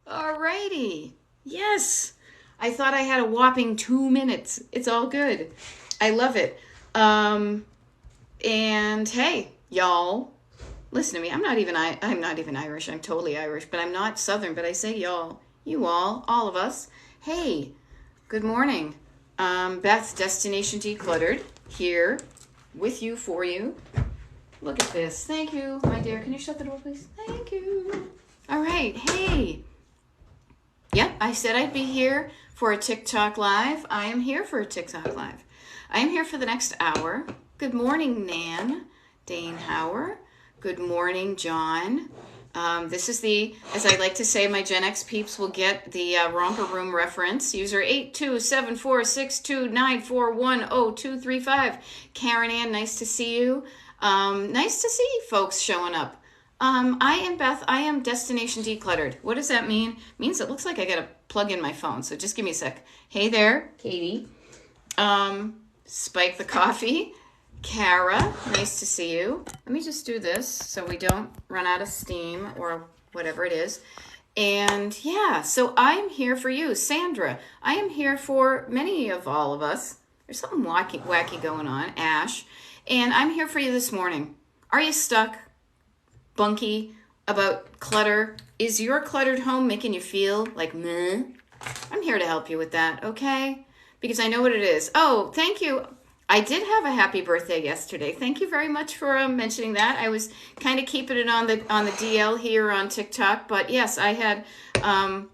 Alrighty. Yes. I thought I had a whopping 2 minutes. It's all good. I love it. And hey, y'all, listen to me. I'm not even Irish. I'm totally Irish, but I'm not Southern, but I say y'all, you all of us. Hey, good morning. Beth, Destination Decluttered, here with you for you. Look at this. Thank you, my dear. Can you shut the door, please? Thank you. All right. Hey. Yep, I said I'd be here for a TikTok live. I am here for a TikTok live. I am here for the next hour. Good morning, Nan. Dane Hauer. Good morning, John. This is as I like to say, my Gen X peeps will get the Romper Room reference. User 8274629410235. Karen Ann, nice to see you. Nice to see folks showing up. I am Beth. I am Destination Decluttered. What does that mean? It means it looks like I got to plug in my phone. So just give me a sec. Hey there, Katie. Spike the Coffee. Kara, nice to see you. Let me just do this so we don't run out of steam or whatever it is. And yeah, so I'm here for you. Sandra, I am here for many of all of us. There's something wacky going on. Ash. And I'm here for you this morning. Are you stuck? Bunky about clutter? Is your cluttered home making you feel like meh? I'm here to help you with that, okay? Because I know what it is. Oh, thank you. I did have a happy birthday yesterday. Thank you very much for mentioning that. I was kind of keeping it on the DL here on TikTok, but yes, I had a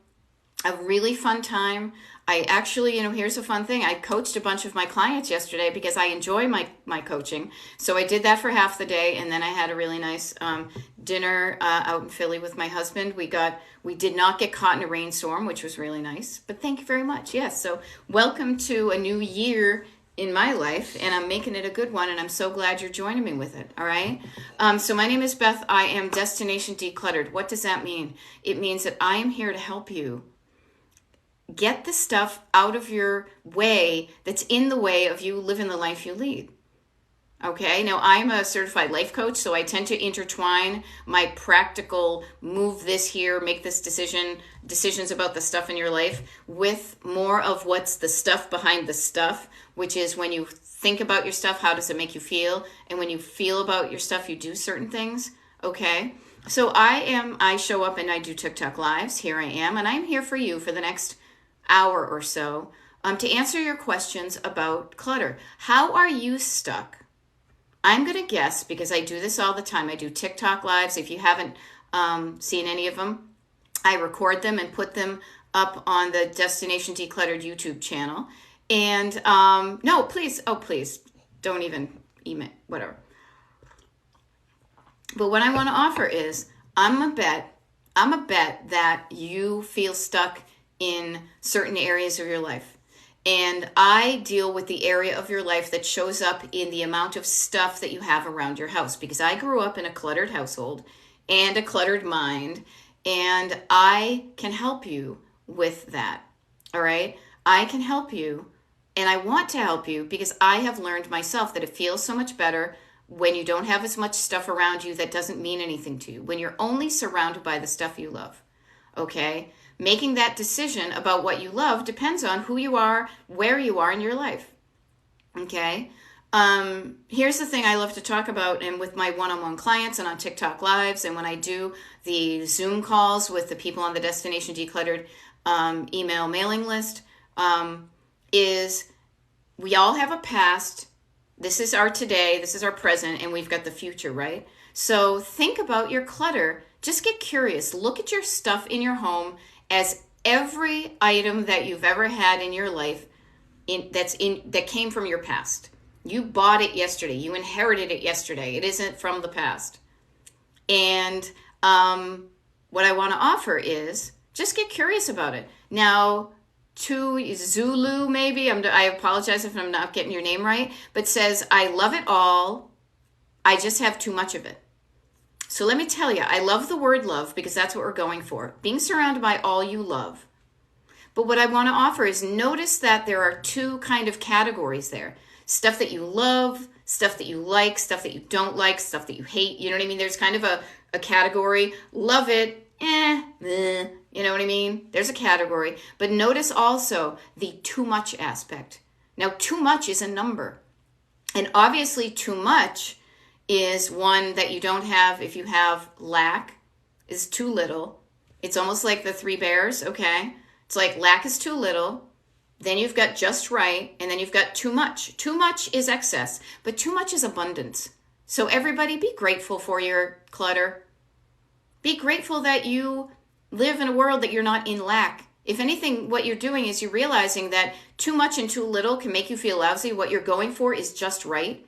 really fun time. I actually, here's a fun thing. I coached a bunch of my clients yesterday because I enjoy my coaching. So I did that for half the day, and then I had a really nice dinner out in Philly with my husband. We did not get caught in a rainstorm, which was really nice. But thank you very much. Yes, so welcome to a new year in my life, and I'm making it a good one, and I'm so glad you're joining me with it, all right? So my name is Beth. I am Destination Decluttered. What does that mean? It means that I am here to help you get the stuff out of your way that's in the way of you living the life you lead. Okay, now I'm a certified life coach, so I tend to intertwine my practical move this here, make this decisions about the stuff in your life with more of what's the stuff behind the stuff, which is when you think about your stuff, how does it make you feel? And when you feel about your stuff, you do certain things. Okay, so I show up and I do TikTok lives. Here I am, and I'm here for you for the next hour or so to answer your questions about clutter. How are you stuck? I'm going to guess, because I do this all the time. I do TikTok lives. If you haven't seen any of them, I record them and put them up on the Destination Decluttered YouTube channel. And no, please, don't even email, whatever. But what I want to offer is, I'm a bet that you feel stuck in certain areas of your life. And I deal with the area of your life that shows up in the amount of stuff that you have around your house, because I grew up in a cluttered household and a cluttered mind, and I can help you with that. All right? I can help you, and I want to help you because I have learned myself that it feels so much better when you don't have as much stuff around you that doesn't mean anything to you, when you're only surrounded by the stuff you love. Okay? Making that decision about what you love depends on who you are, where you are in your life. Okay? Here's the thing I love to talk about, and with my one-on-one clients and on TikTok lives, and when I do the Zoom calls with the people on the Destination Decluttered email mailing list, is we all have a past. This is our today, this is our present, and we've got the future, right? So think about your clutter. Just get curious. Look at your stuff in your home as every item that you've ever had in your life that came from your past. You bought it yesterday. You inherited it yesterday. It isn't from the past. And what I want to offer is just get curious about it. Now, to Zulu, maybe, I apologize if I'm not getting your name right, but says, I love it all. I just have too much of it. So let me tell you, I love the word love because that's what we're going for. Being surrounded by all you love. But what I want to offer is notice that there are two kind of categories there. Stuff that you love, stuff that you like, stuff that you don't like, stuff that you hate. You know what I mean? There's kind of a category. Love it, You know what I mean? There's a category. But notice also the too much aspect. Now, too much is a number. And obviously, too much is one that you don't have if you have lack, is too little. It's almost like the three bears, okay? It's like lack is too little. Then you've got just right. And then you've got too much. Too much is excess, but too much is abundance. So everybody be grateful for your clutter. Be grateful that you live in a world that you're not in lack. If anything, what you're doing is you're realizing that too much and too little can make you feel lousy. What you're going for is just right.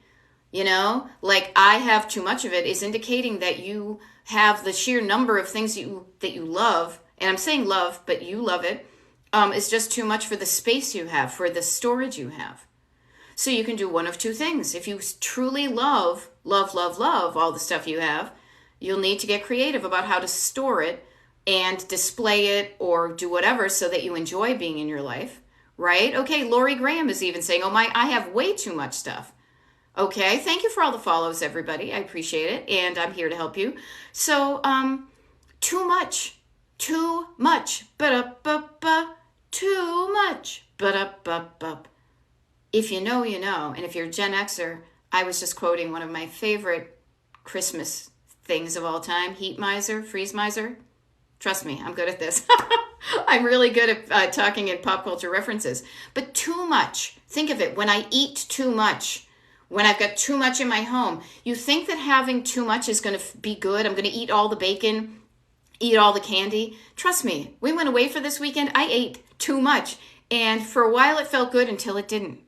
You know, like I have too much of it is indicating that you have the sheer number of things that you love. And I'm saying love, but you love it. Is just too much for the space you have, for the storage you have. So you can do one of two things. If you truly love all the stuff you have, you'll need to get creative about how to store it and display it or do whatever so that you enjoy being in your life, right? Okay, Lori Graham is even saying, I have way too much stuff. Okay, thank you for all the follows, everybody. I appreciate it, and I'm here to help you. So, too much, ba-da-ba-ba, too much, ba-da-ba-ba. If you know, you know. And if you're a Gen Xer, I was just quoting one of my favorite Christmas things of all time, heat miser, freeze miser. Trust me, I'm good at this. I'm really good at talking in pop culture references. But too much. Think of it. When I eat too much, when I've got too much in my home, you think that having too much is going to be good. I'm going to eat all the bacon, eat all the candy. Trust me, we went away for this weekend. I ate too much. And for a while it felt good until it didn't.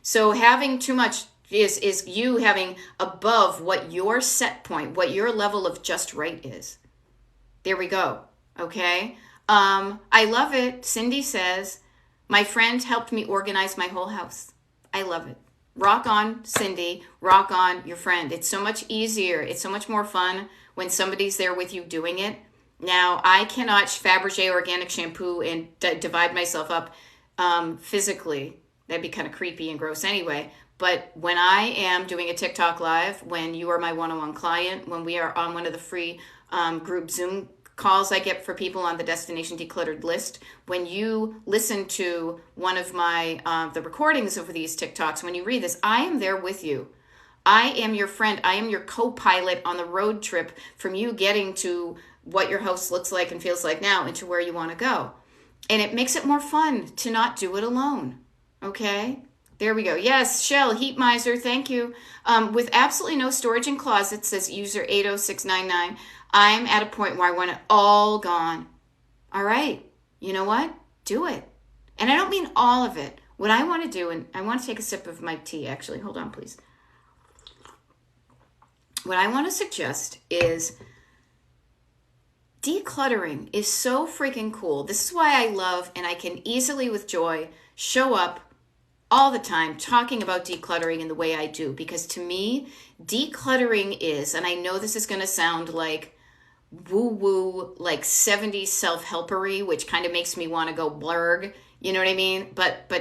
So having too much is you having above what your set point, what your level of just right is. There we go. Okay. I love it. Cindy says, my friend helped me organize my whole house. I love it. Rock on, Cindy. Rock on your friend. It's so much easier. It's so much more fun when somebody's there with you doing it. Now, I cannot Fabergé organic shampoo and divide myself up physically. That'd be kind of creepy and gross anyway. But when I am doing a TikTok live, when you are my one-on-one client, when we are on one of the free group Zoom calls I get for people on the Destination Decluttered list, when you listen to one of my the recordings of these TikToks, when you read this, I am there with you. I am your friend. I am your co-pilot on the road trip from you getting to what your house looks like and feels like now into where you want to go. And it makes it more fun to not do it alone. Okay? There we go. Yes, Shell, Heat Miser, thank you. With absolutely no storage in closets, says user 80699, I'm at a point where I want it all gone. All right. You know what? Do it. And I don't mean all of it. What I want to do, and I want to take a sip of my tea, actually. Hold on, please. What I want to suggest is decluttering is so freaking cool. This is why I love, and I can easily with joy show up all the time talking about decluttering in the way I do, because to me, decluttering is, and I know this is going to sound like woo-woo, like 70s self-helpery, which kind of makes me want to go blurg, you know what I mean? But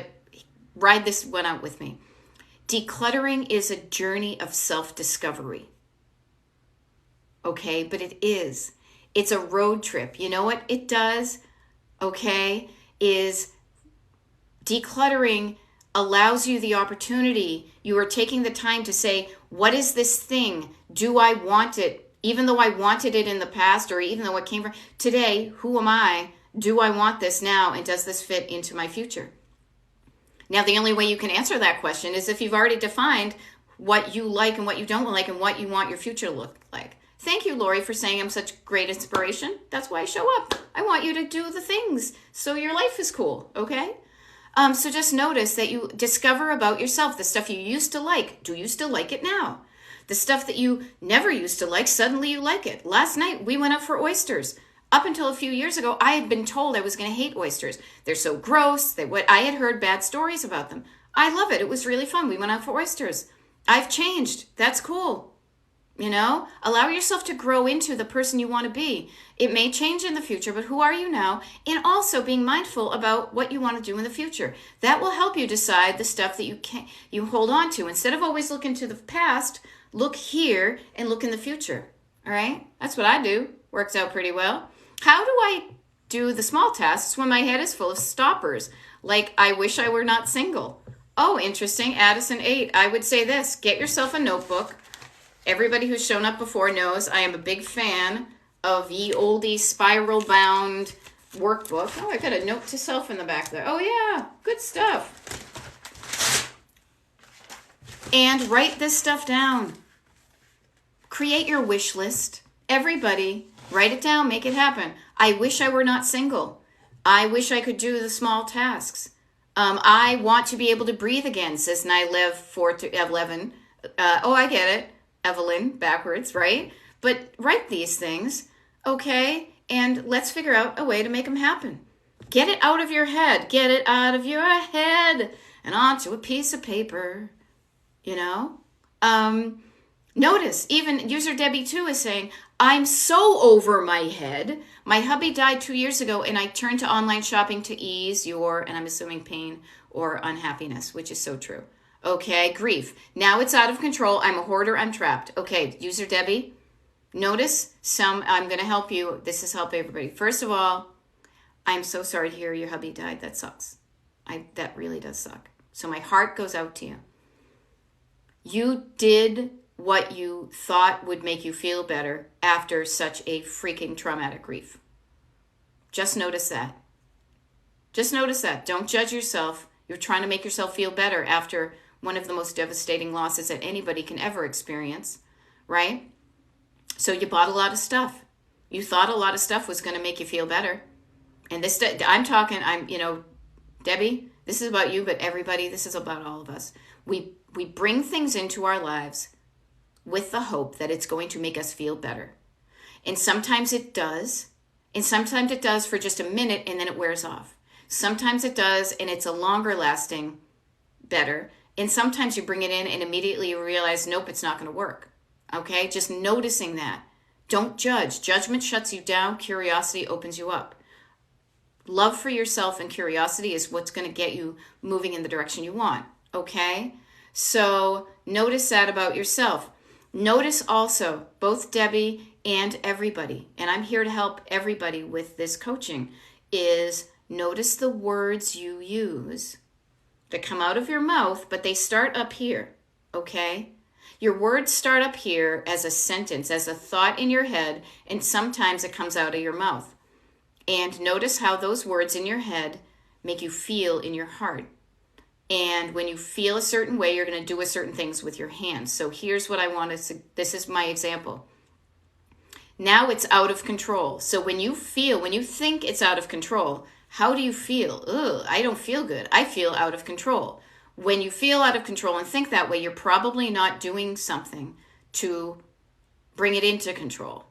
ride this one out with me. Decluttering is a journey of self-discovery. Okay, but it is. It's a road trip. You know what it does, okay, is decluttering allows you the opportunity. You are taking the time to say, what is this thing? Do I want it? Even though I wanted it in the past, or even though it came from today, who am I? Do I want this now? And does this fit into my future? Now, the only way you can answer that question is if you've already defined what you like and what you don't like and what you want your future to look like. Thank you, Lori, for saying I'm such great inspiration. That's why I show up. I want you to do the things so your life is cool, okay? So just notice that you discover about yourself the stuff you used to like. Do you still like it now? The stuff that you never used to like, suddenly you like it. Last night, we went out for oysters. Up until a few years ago, I had been told I was going to hate oysters. They're so gross. I had heard bad stories about them. I love it. It was really fun. We went out for oysters. I've changed. That's cool. You know, allow yourself to grow into the person you want to be. It may change in the future, but who are you now? And also being mindful about what you want to do in the future. That will help you decide the stuff that you hold on to. Instead of always looking to the past, look here and look in the future. All right? That's what I do. Works out pretty well. How do I do the small tasks when my head is full of stoppers? Like, I wish I were not single. Oh, interesting. Addison 8. I would say this. Get yourself a notebook. Everybody who's shown up before knows I am a big fan of ye olde spiral bound workbook. Oh, I got a note to self in the back there. Oh, yeah. Good stuff. And write this stuff down. Create your wish list. Everybody, write it down. Make it happen. I wish I were not single. I wish I could do the small tasks. I want to be able to breathe again, says Nylev 411. Oh, I get it. Evelyn, backwards, right? But write these things, okay? And let's figure out a way to make them happen. Get it out of your head. Get it out of your head and onto a piece of paper, you know? Notice, even user Debbie 2 is saying, I'm so over my head. My hubby died 2 years ago, and I turned to online shopping to ease your, and I'm assuming pain or unhappiness, which is so true. Okay, grief. Now it's out of control. I'm a hoarder. I'm trapped. Okay, user Debbie, notice I'm going to help you. This is help everybody. First of all, I'm so sorry to hear your hubby died. That sucks. That really does suck. So my heart goes out to you. You did what you thought would make you feel better after such a freaking traumatic grief. Just notice that. Just notice that. Don't judge yourself. You're trying to make yourself feel better after one of the most devastating losses that anybody can ever experience, right? So you bought a lot of stuff. You thought a lot of stuff was going to make you feel better. And this, Debbie, this is about you, but everybody, this is about all of us. We bring things into our lives with the hope that it's going to make us feel better. And sometimes it does. And sometimes it does for just a minute and then it wears off. Sometimes it does and it's a longer lasting better. And sometimes you bring it in and immediately you realize, nope, it's not going to work. Okay? Just noticing that. Don't judge. Judgment shuts you down. Curiosity opens you up. Love for yourself and curiosity is what's going to get you moving in the direction you want. Okay? So notice that about yourself. Notice also, both Debbie and everybody, and I'm here to help everybody with this coaching, is notice the words you use that come out of your mouth, but they start up here, okay? Your words start up here as a sentence, as a thought in your head, and sometimes it comes out of your mouth. And notice how those words in your head make you feel in your heart. And when you feel a certain way, you're going to do a certain things with your hands. So here's what I want to, this is my example. Now it's out of control. So when you think it's out of control, how do you feel? Ugh, I don't feel good. I feel out of control. When you feel out of control and think that way, you're probably not doing something to bring it into control.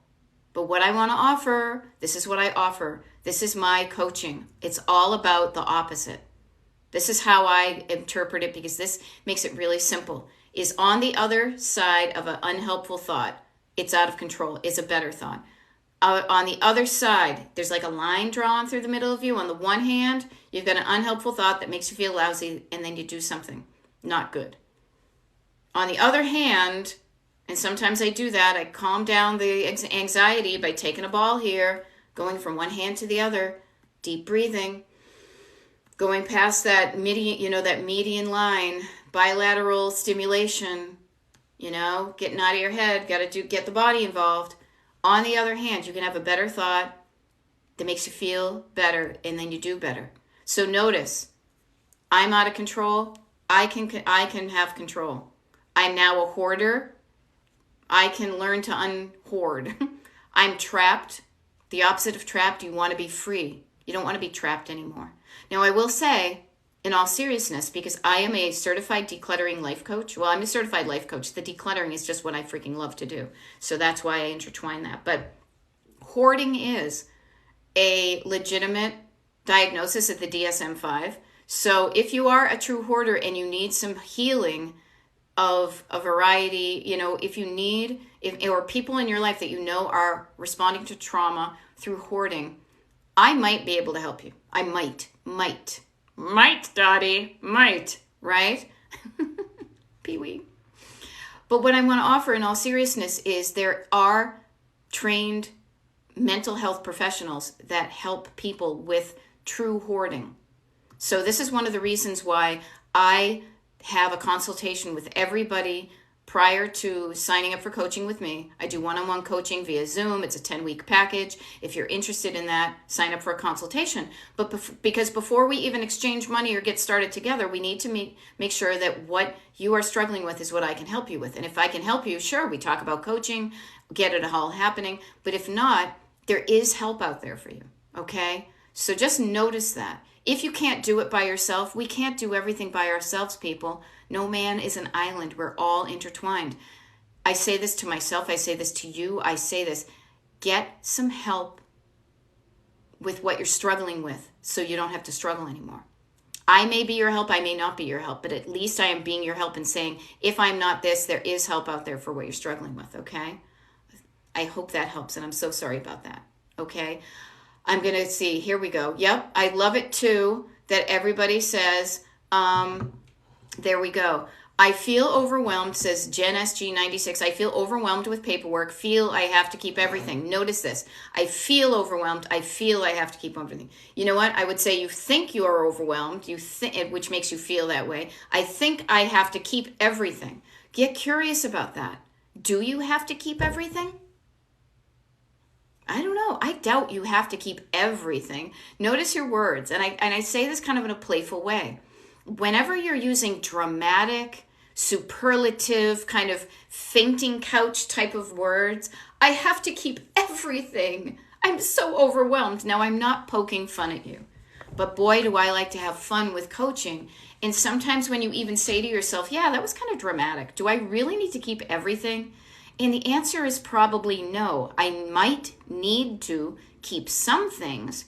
But what I want to offer, this is what I offer. This is my coaching. It's all about the opposite. This is how I interpret it because this makes it really simple. Is on the other side of an unhelpful thought, it's out of control, it's a better thought. On the other side, there's like a line drawn through the middle of you. On the one hand, you've got an unhelpful thought that makes you feel lousy, and then you do something not good. On the other hand, and sometimes I do that, I calm down the anxiety by taking a ball here, going from one hand to the other, deep breathing, going past that median line, bilateral stimulation, getting out of your head, get the body involved. On the other hand, you can have a better thought that makes you feel better, and then you do better. So notice, I'm out of control. I can have control. I'm now a hoarder. I can learn to unhoard. I'm trapped. The opposite of trapped, you want to be free. You don't want to be trapped anymore. Now, I will say, in all seriousness, because I am a certified decluttering life coach. Well, I'm a certified life coach. The decluttering is just what I freaking love to do. So that's why I intertwine that. But hoarding is a legitimate diagnosis at the DSM-5. So if you are a true hoarder and you need some healing of a variety, if you need, or people in your life that are responding to trauma through hoarding, I might be able to help you. I might, Dottie, right? Pee-wee. But what I want to offer in all seriousness is there are trained mental health professionals that help people with true hoarding. So this is one of the reasons why I have a consultation with everybody prior to signing up for coaching with me. I do one-on-one coaching via Zoom. It's a 10-week package. If you're interested in that, sign up for a consultation. But because before we even exchange money or get started together, we need to make sure that what you are struggling with is what I can help you with. And if I can help you, sure, we talk about coaching, get it all happening. But if not, there is help out there for you, okay? So just notice that. If you can't do it by yourself, we can't do everything by ourselves, people. No man is an island. We're all intertwined. I say this to myself. I say this to you. I say this. Get some help with what you're struggling with so you don't have to struggle anymore. I may be your help. I may not be your help. But at least I am being your help and saying, if I'm not this, there is help out there for what you're struggling with, okay? I hope that helps. And I'm so sorry about that, okay? I'm going to see. Here we go. Yep. I love it too that everybody says, there we go. I feel overwhelmed, says Jen SG96. I feel overwhelmed with paperwork. Feel I have to keep everything. Notice this. I feel overwhelmed. I feel I have to keep everything. You know what? I would say you think you are overwhelmed, which makes you feel that way. I think I have to keep everything. Get curious about that. Do you have to keep everything? I don't know. I doubt you have to keep everything. Notice your words. And I say this kind of in a playful way. Whenever you're using dramatic, superlative, kind of fainting couch type of words, I have to keep everything. I'm so overwhelmed. Now, I'm not poking fun at you. But boy, do I like to have fun with coaching. And sometimes when you even say to yourself, yeah, that was kind of dramatic. Do I really need to keep everything? And the answer is probably no. I might need to keep some things,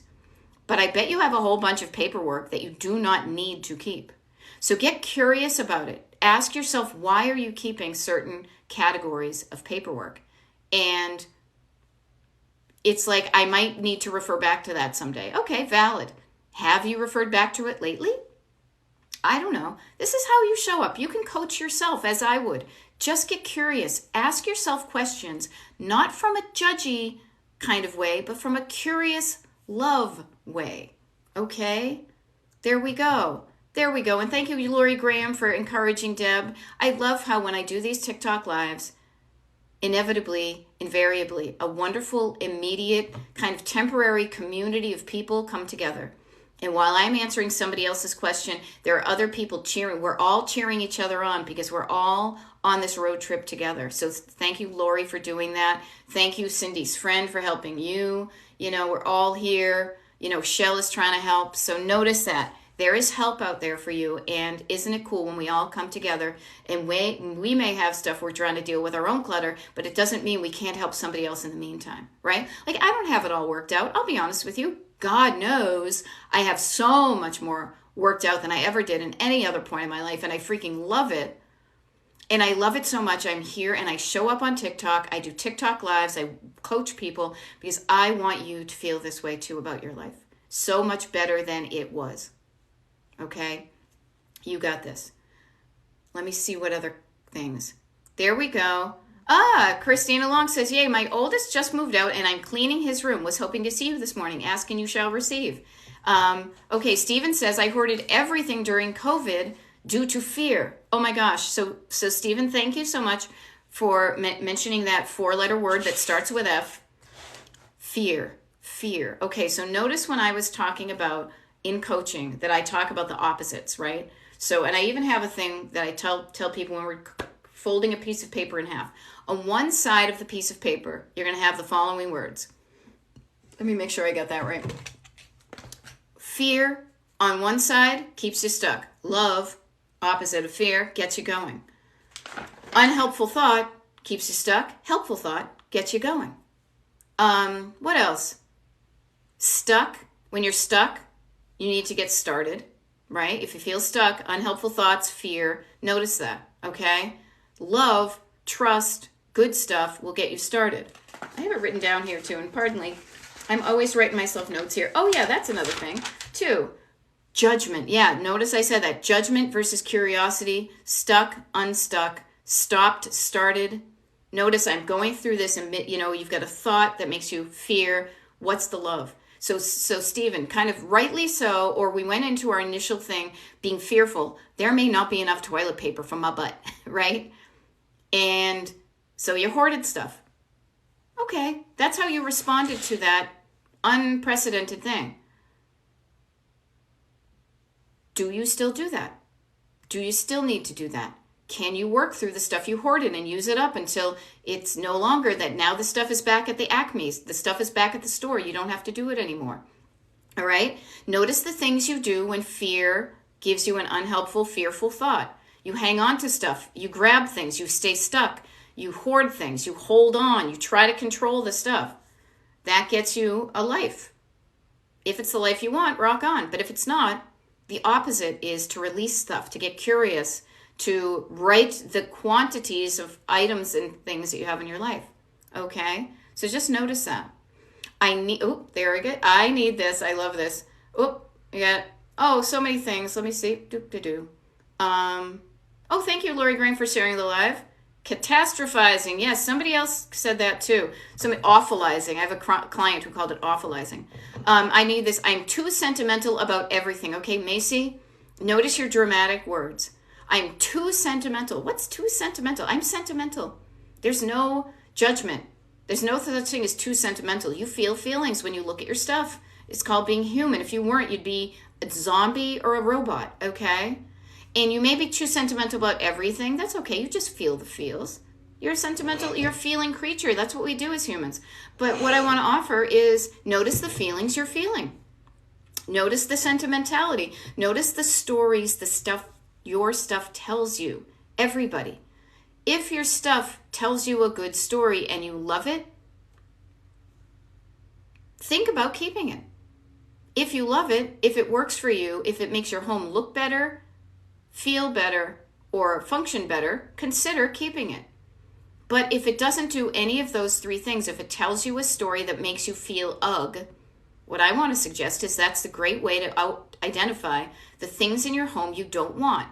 but I bet you have a whole bunch of paperwork that you do not need to keep. So get curious about it. Ask yourself, why are you keeping certain categories of paperwork? And it's like, I might need to refer back to that someday. Okay, valid. Have you referred back to it lately? I don't know. This is how you show up. You can coach yourself as I would. Just get curious. Ask yourself questions, not from a judgy kind of way, but from a curious love way. Okay? There we go. There we go. And thank you, Lori Graham, for encouraging Deb. I love how when I do these TikTok lives, inevitably, invariably, a wonderful, immediate, kind of temporary community of people come together. And while I'm answering somebody else's question, there are other people cheering. We're all cheering each other on because we're all on this road trip together. So thank you, Lori, for doing that. Thank you, Cindy's friend, for helping you. You know, we're all here. You know, Shell is trying to help. So notice that. There is help out there for you. And isn't it cool when we all come together and we may have stuff we're trying to deal with our own clutter, but it doesn't mean we can't help somebody else in the meantime, right? Like, I don't have it all worked out. I'll be honest with you. God knows I have so much more worked out than I ever did in any other point in my life, and I freaking love it. And I love it so much. I'm here and I show up on TikTok. I do TikTok lives. I coach people because I want you to feel this way too about your life. So much better than it was. Okay? You got this. Let me see what other things. There we go. Christina Long says, yay, my oldest just moved out and I'm cleaning his room. Was hoping to see you this morning. Ask and you shall receive. Okay, Stephen says, I hoarded everything during COVID due to fear. Oh my gosh. So Stephen, thank you so much for mentioning that 4-letter word that starts with F. Fear. Okay, so notice when I was talking about in coaching that I talk about the opposites, right? So, and I even have a thing that I tell people when we're folding a piece of paper in half. On one side of the piece of paper, you're going to have the following words. Let me make sure I got that right. Fear on one side keeps you stuck. Love, opposite of fear, gets you going. Unhelpful thought keeps you stuck. Helpful thought gets you going. What else? Stuck. When you're stuck, you need to get started, right? If you feel stuck, unhelpful thoughts, fear, notice that, okay? Love, trust, good stuff will get you started. I have it written down here too, and pardon me, I'm always writing myself notes here. Oh yeah, that's another thing too. Judgment, yeah, notice I said that. Judgment versus curiosity, stuck, unstuck, stopped, started, Notice I'm going through this, and you've got a thought that makes you fear. What's the love? So Stephen, kind of rightly so, or we went into our initial thing being fearful. There may not be enough toilet paper for my butt, right? And so you hoarded stuff. Okay, that's how you responded to that unprecedented thing. Do you still do that? Do you still need to do that? Can you work through the stuff you hoarded and use it up until it's no longer that now the stuff is back at the Acme's, the stuff is back at the store, you don't have to do it anymore. All right? Notice the things you do when fear gives you an unhelpful, fearful thought. You hang on to stuff, you grab things, you stay stuck, you hoard things, you hold on, you try to control the stuff. That gets you a life. If it's the life you want, rock on. But if it's not, the opposite is to release stuff, to get curious, to write the quantities of items and things that you have in your life. Okay? So just notice that. There we go. I need this. I love this. So many things. Let me see. Thank you, Lori Graham, for sharing the live. Catastrophizing. Yes, somebody else said that too. Awfulizing. I have a client who called it awfulizing. I need this. I'm too sentimental about everything. Okay, Macy, notice your dramatic words. I'm too sentimental. What's too sentimental? I'm sentimental. There's no judgment. There's no such thing as too sentimental. You feel feelings when you look at your stuff. It's called being human. If you weren't, you'd be a zombie or a robot, okay? And you may be too sentimental about everything. That's okay. You just feel the feels. You're a feeling creature. That's what we do as humans. But what I want to offer is notice the feelings you're feeling. Notice the sentimentality. Notice the stories, the stuff your stuff tells you. Everybody. If your stuff tells you a good story and you love it, think about keeping it. If you love it, if it works for you, if it makes your home look better, feel better, or function better, consider keeping it. But if it doesn't do any of those three things, if it tells you a story that makes you feel ugh, what I want to suggest is that's the great way to identify the things in your home you don't want.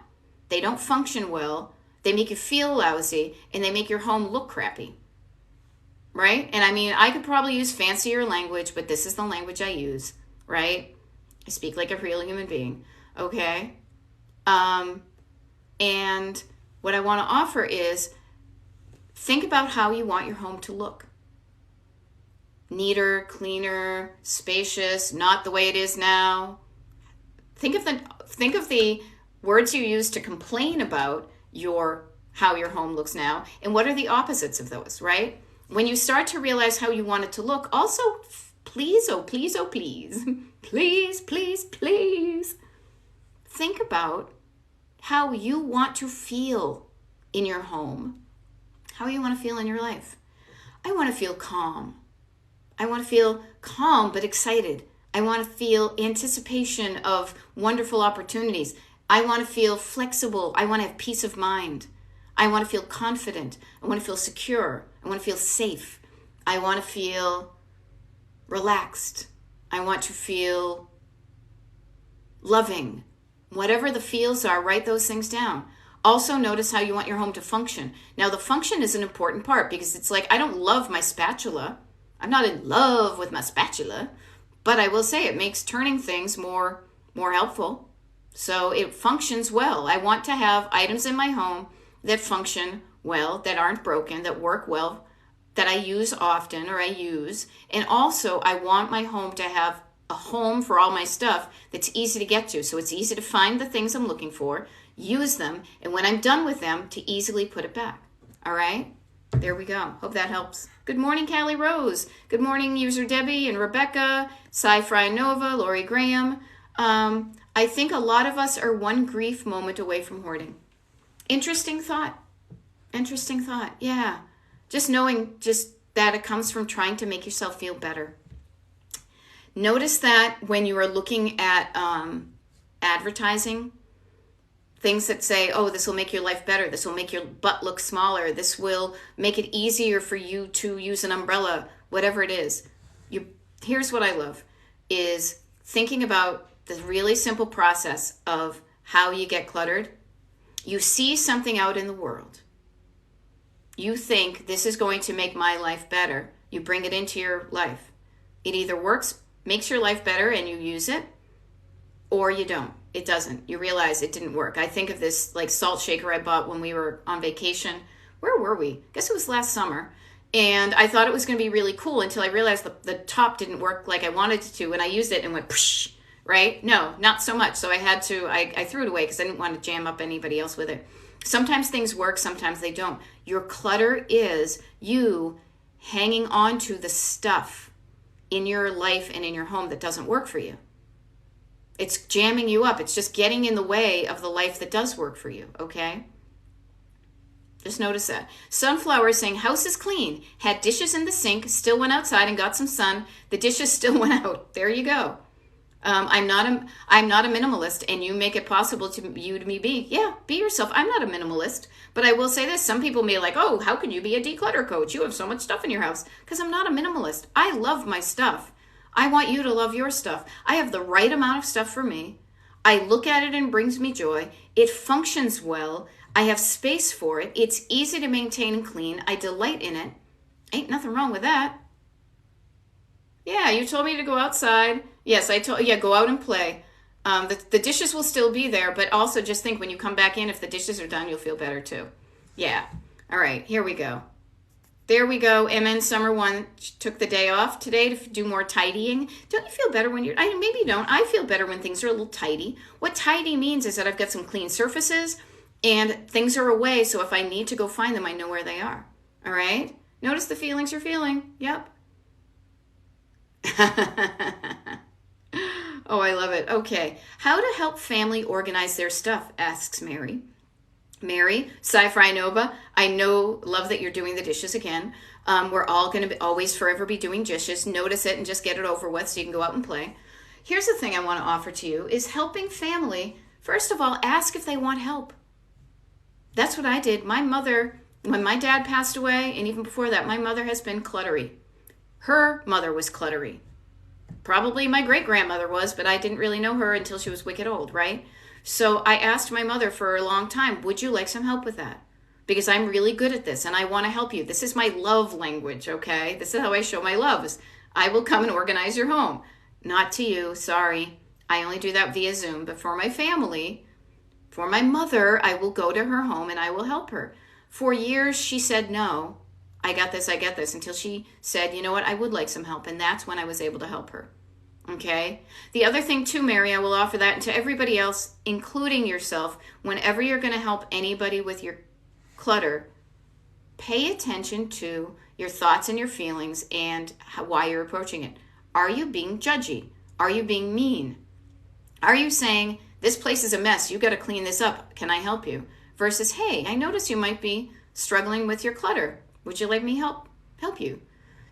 They don't function well, they make you feel lousy, and they make your home look crappy. Right? And I mean, I could probably use fancier language, but this is the language I use, right? I speak like a real human being, okay? And what I want to offer is think about how you want your home to look. Neater, cleaner, spacious, not the way it is now. Think of the words you use to complain about how your home looks now, and what are the opposites of those, right? When you start to realize how you want it to look, also please, oh please, oh please, please, please, please, think about how you want to feel in your home, how you want to feel in your life. I want to feel calm. I want to feel calm but excited. I want to feel anticipation of wonderful opportunities. I want to feel flexible. I want to have peace of mind. I want to feel confident. I want to feel secure. I want to feel safe. I want to feel relaxed. I want to feel loving. Whatever the feels are, write those things down. Also notice how you want your home to function. Now the function is an important part because it's like, I don't love my spatula. I'm not in love with my spatula, but I will say it makes turning things more helpful. So it functions well. I want to have items in my home that function well, that aren't broken, that work well, that I use often or I use. And also I want my home to have a home for all my stuff that's easy to get to. So it's easy to find the things I'm looking for, use them, and when I'm done with them, to easily put it back. All right? There we go. Hope that helps. Good morning, Callie Rose. Good morning, user Debbie and Rebecca, Sci-Fry Nova, Lori Graham. I think a lot of us are one grief moment away from hoarding. Interesting thought. Interesting thought. Yeah. Just knowing just that it comes from trying to make yourself feel better. Notice that when you are looking at advertising, things that say, oh, this will make your life better. This will make your butt look smaller. This will make it easier for you to use an umbrella, whatever it is. Here's what I love, is thinking about the really simple process of how you get cluttered. You see something out in the world. You think this is going to make my life better. You bring it into your life. It either works, makes your life better and you use it, or you don't. It doesn't. You realize it didn't work. I think of this like salt shaker I bought when we were on vacation. Where were we? I guess it was last summer. And I thought it was going to be really cool until I realized the top didn't work like I wanted it to. And I used it and went, psh, right? No, not so much. So I threw it away because I didn't want to jam up anybody else with it. Sometimes things work, sometimes they don't. Your clutter is you hanging on to the stuff in your life and in your home that doesn't work for you. It's jamming you up. It's just getting in the way of the life that does work for you, okay? Just notice that. Sunflower is saying, house is clean. Had dishes in the sink, still went outside and got some sun. The dishes still went out. There you go. I'm not a minimalist, and you make it possible to me be. Yeah, be yourself. I'm not a minimalist, but I will say this. Some people may like, oh, how can you be a declutter coach? You have so much stuff in your house. Because I'm not a minimalist. I love my stuff. I want you to love your stuff. I have the right amount of stuff for me. I look at it and it brings me joy. It functions well. I have space for it. It's easy to maintain and clean. I delight in it. Ain't nothing wrong with that. Yeah, you told me to go outside. Yes, go out and play. The dishes will still be there, but also just think when you come back in, if the dishes are done, you'll feel better too. Yeah. All right, here we go. There we go. MN Summer 1 took the day off today to do more tidying. Don't you feel better when maybe you don't. I feel better when things are a little tidy. What tidy means is that I've got some clean surfaces and things are away, so if I need to go find them, I know where they are. All right? Notice the feelings you're feeling. Yep. Oh, I love it. Okay. How to help family organize their stuff, asks Mary. Mary, Sci-Fi Nova, love that you're doing the dishes again. We're all going to always forever be doing dishes. Notice it and just get it over with so you can go out and play. Here's the thing I want to offer to you is helping family. First of all, ask if they want help. That's what I did. My mother, when my dad passed away, and even before that, my mother has been cluttery. Her mother was cluttery. Probably my great-grandmother was, but I didn't really know her until she was wicked old, right? So I asked my mother for a long time, would you like some help with that? Because I'm really good at this and I want to help you. This is my love language, okay? This is how I show my love. Is I will come and organize your home. Not to you, sorry. I only do that via Zoom. But for my family, for my mother, I will go to her home and I will help her. For years, she said, no, I got this, until she said, you know what, I would like some help. And that's when I was able to help her. Okay. The other thing too, Mary, I will offer that to everybody else, including yourself, whenever you're going to help anybody with your clutter, pay attention to your thoughts and your feelings and why you're approaching it. Are you being judgy? Are you being mean? Are you saying, this place is a mess, you got to clean this up, can I help you? Versus, hey, I notice you might be struggling with your clutter. Would you like me help you?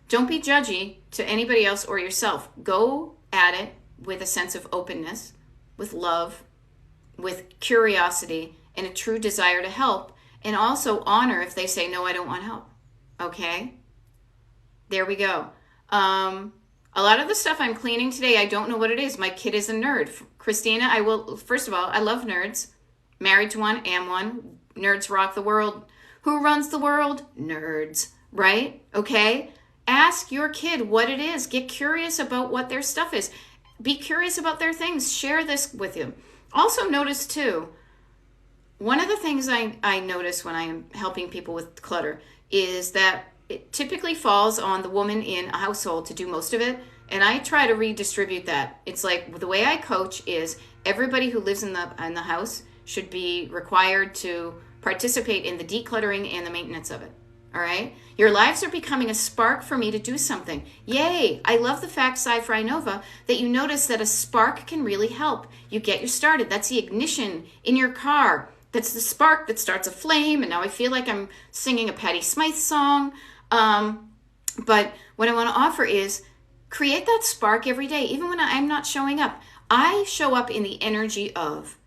Don't be judgy to anybody else or yourself. Go at it with a sense of openness, with love, with curiosity, and a true desire to help, and also honor if they say, no, I don't want help. Okay? There we go. A lot of the stuff I'm cleaning today, I don't know what it is. My kid is a nerd. Christina, first of all, I love nerds. Married to one, am one. Nerds rock the world. Who runs the world? Nerds, right? Okay? Ask your kid what it is. Get curious about what their stuff is. Be curious about their things. Share this with them. Also notice too, one of the things I notice when I am helping people with clutter is that it typically falls on the woman in a household to do most of it. And I try to redistribute that. It's like the way I coach is everybody who lives in the house should be required to participate in the decluttering and the maintenance of it. All right? Your lives are becoming a spark for me to do something. Yay! I love the fact, Sci-Fi Nova, that you notice that a spark can really help. You get you started. That's the ignition in your car. That's the spark that starts a flame. And now I feel like I'm singing a Patti Smythe song. But what I want to offer is create that spark every day, even when I'm not showing up. I show up in the energy of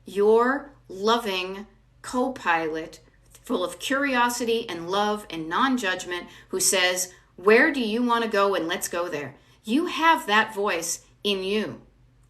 your loving co-pilot full of curiosity and love and non-judgment who says, where do you want to go and let's go there. You have that voice in you.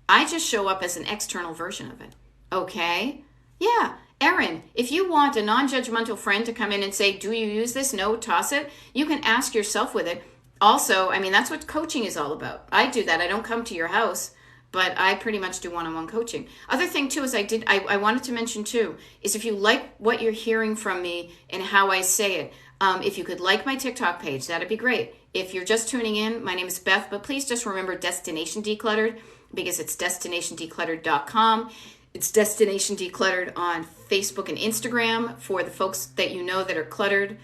I just show up as an external version of it. Okay? Yeah. Erin, if you want a non-judgmental friend to come in and say, do you use this? No, toss it. You can ask yourself with it. Also, I mean, that's what coaching is all about. I do that. I don't come to your house, but I pretty much do one-on-one coaching. Other thing too is I wanted to mention too, is if you like what you're hearing from me and how I say it, if you could like my TikTok page, that'd be great. If you're just tuning in, my name is Beth, but please just remember Destination Decluttered, because it's destinationdecluttered.com. It's Destination Decluttered on Facebook and Instagram for the folks that you know that are cluttered,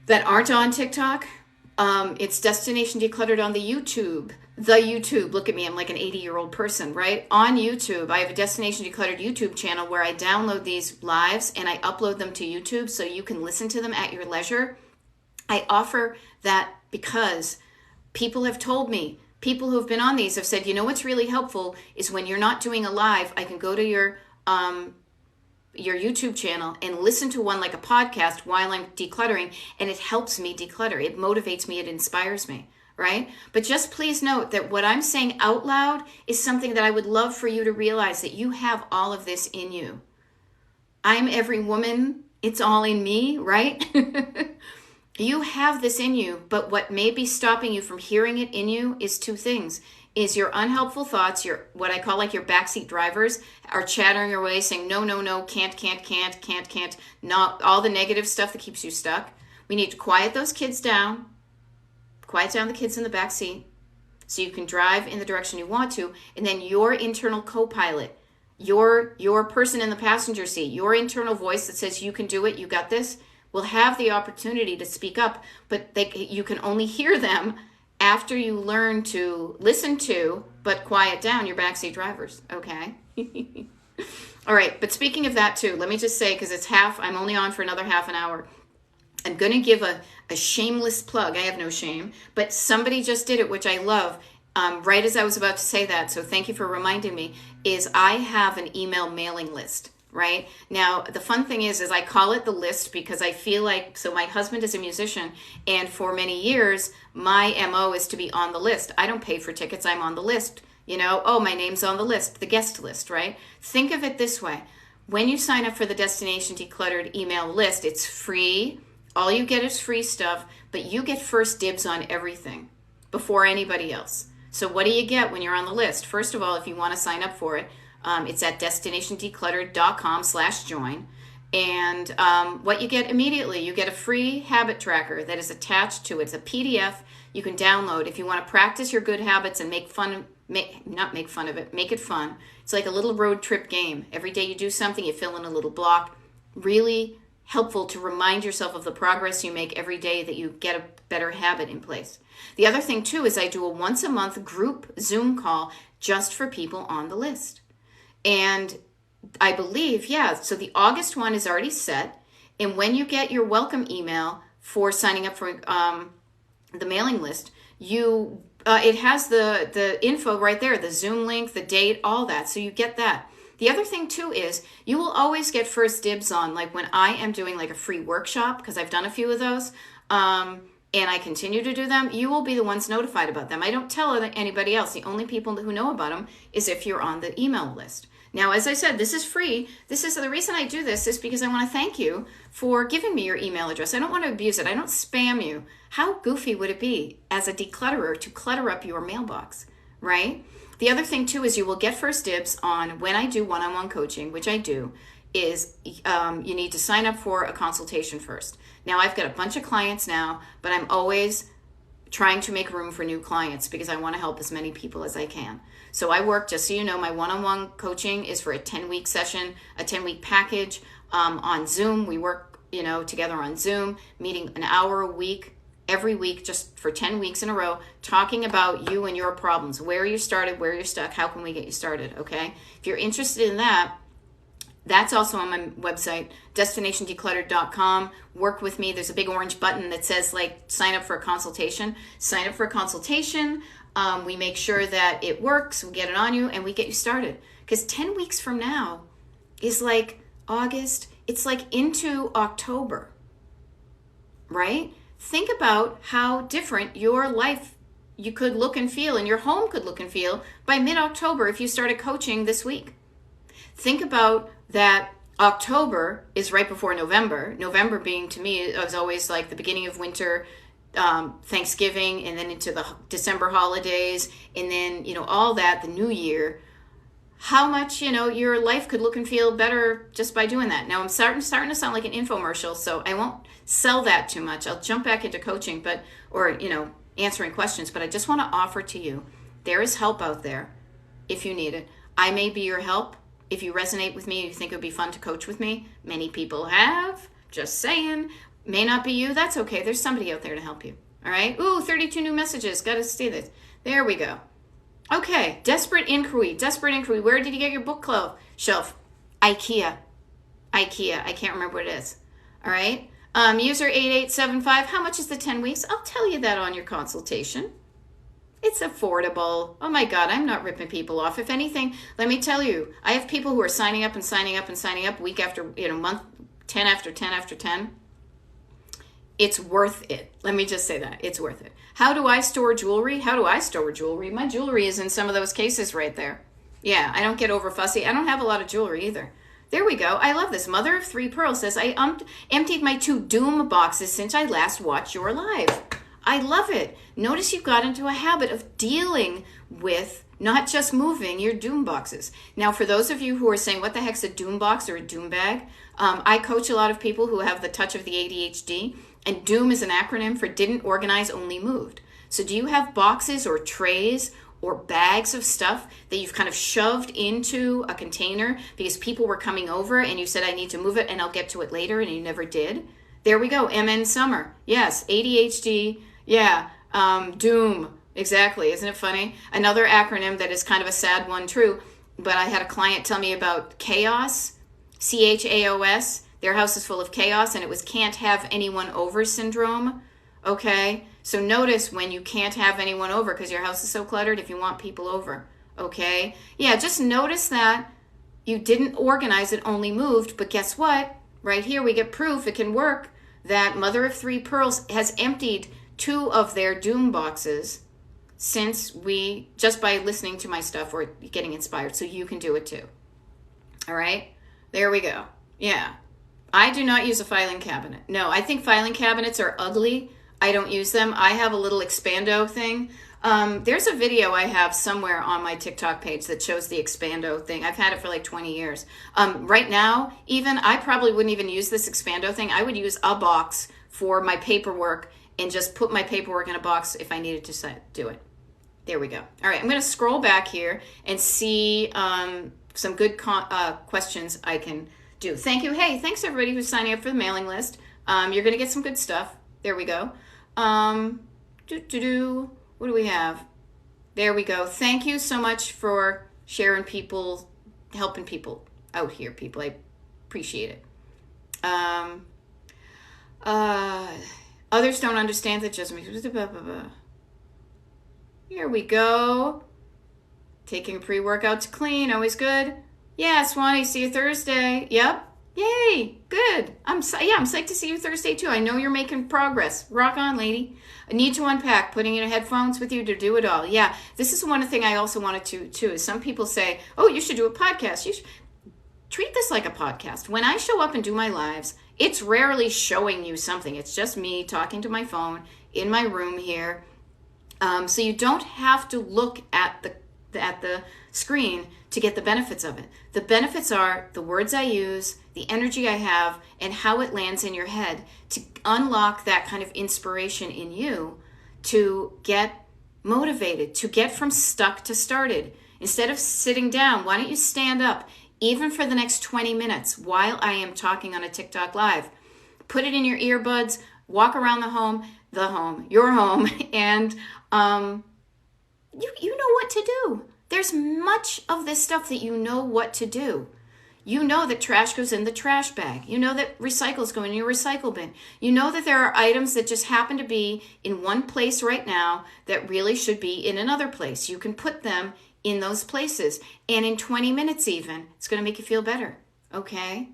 that aren't on TikTok. It's Destination Decluttered on the YouTube. Look at me, I'm like an 80-year-old person, right? On YouTube, I have a Destination Decluttered YouTube channel where I download these lives and I upload them to YouTube so you can listen to them at your leisure. I offer that because people have told me, people who have been on these have said, you know what's really helpful is when you're not doing a live, I can go to your YouTube channel and listen to one like a podcast while I'm decluttering, and it helps me declutter. It motivates me, it inspires me, right? But just please note that what I'm saying out loud is something that I would love for you to realize, that you have all of this in you. I'm every woman, it's all in me, right? You have this in you, but what may be stopping you from hearing it in you is two things. Is your unhelpful thoughts, your what I call like your backseat drivers, are chattering away saying, no, no, no, can't, not all the negative stuff that keeps you stuck. We need to quiet those kids down, quiet down the kids in the back seat so you can drive in the direction you want to, and then your internal co-pilot, your person in the passenger seat, your internal voice that says you can do it, you got this, will have the opportunity to speak up, but you can only hear them after you learn to listen to, but quiet down your backseat drivers, okay? All right, but speaking of that too, let me just say, because I'm only on for another half an hour, I'm going to give a shameless plug. I have no shame, but somebody just did it, which I love, right as I was about to say that, so thank you for reminding me, is I have an email mailing list. Right? Now, the fun thing is I call it the list because I feel like, so my husband is a musician, and for many years, my MO is to be on the list. I don't pay for tickets, I'm on the list. You know, oh, my name's on the list, the guest list, right? Think of it this way. When you sign up for the Destination Decluttered email list, it's free. All you get is free stuff, but you get first dibs on everything before anybody else. So what do you get when you're on the list? First of all, if you want to sign up for it, it's at destinationdecluttered.com/join. And what you get immediately, you get a free habit tracker that is attached to it. It's a PDF you can download if you want to practice your good habits and make it fun. It's like a little road trip game. Every day you do something, you fill in a little block. Really helpful to remind yourself of the progress you make every day, that you get a better habit in place. The other thing too is I do a once a month group Zoom call just for people on the list. And I believe, so the August one is already set. And when you get your welcome email for signing up for the mailing list, it has the info right there, the Zoom link, the date, all that. So you get that. The other thing too is you will always get first dibs on, like when I am doing like a free workshop, because I've done a few of those, and I continue to do them, you will be the ones notified about them. I don't tell anybody else. The only people who know about them is if you're on the email list. Now, as I said, this is free. The reason I do this is because I want to thank you for giving me your email address. I don't want to abuse it. I don't spam you. How goofy would it be as a declutterer to clutter up your mailbox, right? The other thing too is you will get first dibs on when I do one-on-one coaching, which I do, is you need to sign up for a consultation first. Now, I've got a bunch of clients now, but I'm always trying to make room for new clients because I want to help as many people as I can. So I work, just so you know, my one-on-one coaching is for a 10-week session, a 10-week package on Zoom. We work, together on Zoom, meeting an hour a week, every week, just for 10 weeks in a row, talking about you and your problems, where you started, where you're stuck, how can we get you started, okay? If you're interested in that, that's also on my website, destinationdecluttered.com. Work with me. There's a big orange button that says, sign up for a consultation. Sign up for a consultation. We make sure that it works. We get it on you, and we get you started. Because 10 weeks from now is like August. It's like into October, right? Think about how different your life you could look and feel, and your home could look and feel by mid-October if you started coaching this week. Think about that October is right before November. November being, to me, is always like the beginning of winter, Thanksgiving, and then into the December holidays, and then, all that, the new year. How much, your life could look and feel better just by doing that. Now, I'm starting to sound like an infomercial, so I won't sell that too much. I'll jump back into coaching, or answering questions, but I just want to offer to you, there is help out there if you need it. I may be your help. If you resonate with me, you think it would be fun to coach with me. Many people have. Just saying. May not be you. That's okay. There's somebody out there to help you. All right? Ooh, 32 new messages. Got to see this. There we go. Okay. Desperate Inquiry. Where did you get your book shelf? IKEA. I can't remember what it is. All right? User 8875. How much is the 10 weeks? I'll tell you that on your consultation. It's affordable. Oh my God, I'm not ripping people off. If anything, let me tell you, I have people who are signing up week after, month, 10 after 10 after 10. It's worth it. Let me just say that. It's worth it. How do I store jewelry? My jewelry is in some of those cases right there. Yeah, I don't get over fussy. I don't have a lot of jewelry either. There we go. I love this. Mother of Three Pearls says, I emptied my 2 Doom boxes since I last watched your live. I love it. Notice you got into a habit of dealing with, not just moving, your Doom boxes. Now, for those of you who are saying, what the heck's a Doom box or a Doom bag? I coach a lot of people who have the touch of the ADHD, and Doom is an acronym for didn't organize, only moved. So do you have boxes or trays or bags of stuff that you've kind of shoved into a container because people were coming over and you said, I need to move it and I'll get to it later, and you never did? There we go. MN Summer. Yes, ADHD. Yeah, Doom, exactly. Isn't it funny? Another acronym that is kind of a sad one, true, but I had a client tell me about chaos, CHAOS. Their house is full of chaos, and it was can't have anyone over syndrome. Okay, so notice when you can't have anyone over because your house is so cluttered, if you want people over. Okay, yeah, just notice that you didn't organize it, only moved, but guess what? Right here we get proof it can work that Mother of Three Pearls has emptied 2 of their Doom boxes since just by listening to my stuff or getting inspired. So you can do it too. All right. There we go. Yeah. I do not use a filing cabinet. No, I think filing cabinets are ugly. I don't use them. I have a little Expando thing. There's a video I have somewhere on my TikTok page that shows the Expando thing. I've had it for like 20 years. Right now, even, I probably wouldn't even use this Expando thing. I would use a box for my paperwork and just put my paperwork in a box if I needed to do it. There we go. All right, I'm going to scroll back here and see some good questions I can do. Thank you. Hey, thanks everybody who's signing up for the mailing list. You're going to get some good stuff. There we go. What do we have? There we go. Thank you so much for sharing people, helping people out here, people. I appreciate it. Others don't understand that just makes... Here we go. Taking pre-workout to clean, always good. Yeah, Swanee, see you Thursday. Yep. Yay, good. I'm psyched to see you Thursday too. I know you're making progress. Rock on, lady. I need to unpack, putting in headphones with you to do it all. Yeah, this is one thing I also wanted to too. Is some people say, oh, you should do a podcast. You should treat this like a podcast. When I show up and do my lives, it's rarely showing you something. It's just me talking to my phone in my room here. So you don't have to look at the screen to get the benefits of it. The benefits are the words I use, the energy I have, and how it lands in your head to unlock that kind of inspiration in you to get motivated, to get from stuck to started. Instead of sitting down, why don't you stand up, even for the next 20 minutes while I am talking on a TikTok live. Put it in your earbuds, walk around your home, and you know what to do. There's much of this stuff that you know what to do. You know that trash goes in the trash bag. You know that recycles go in your recycle bin. You know that there are items that just happen to be in one place right now that really should be in another place. You can put them in those places. And in 20 minutes even, it's going to make you feel better. Okay?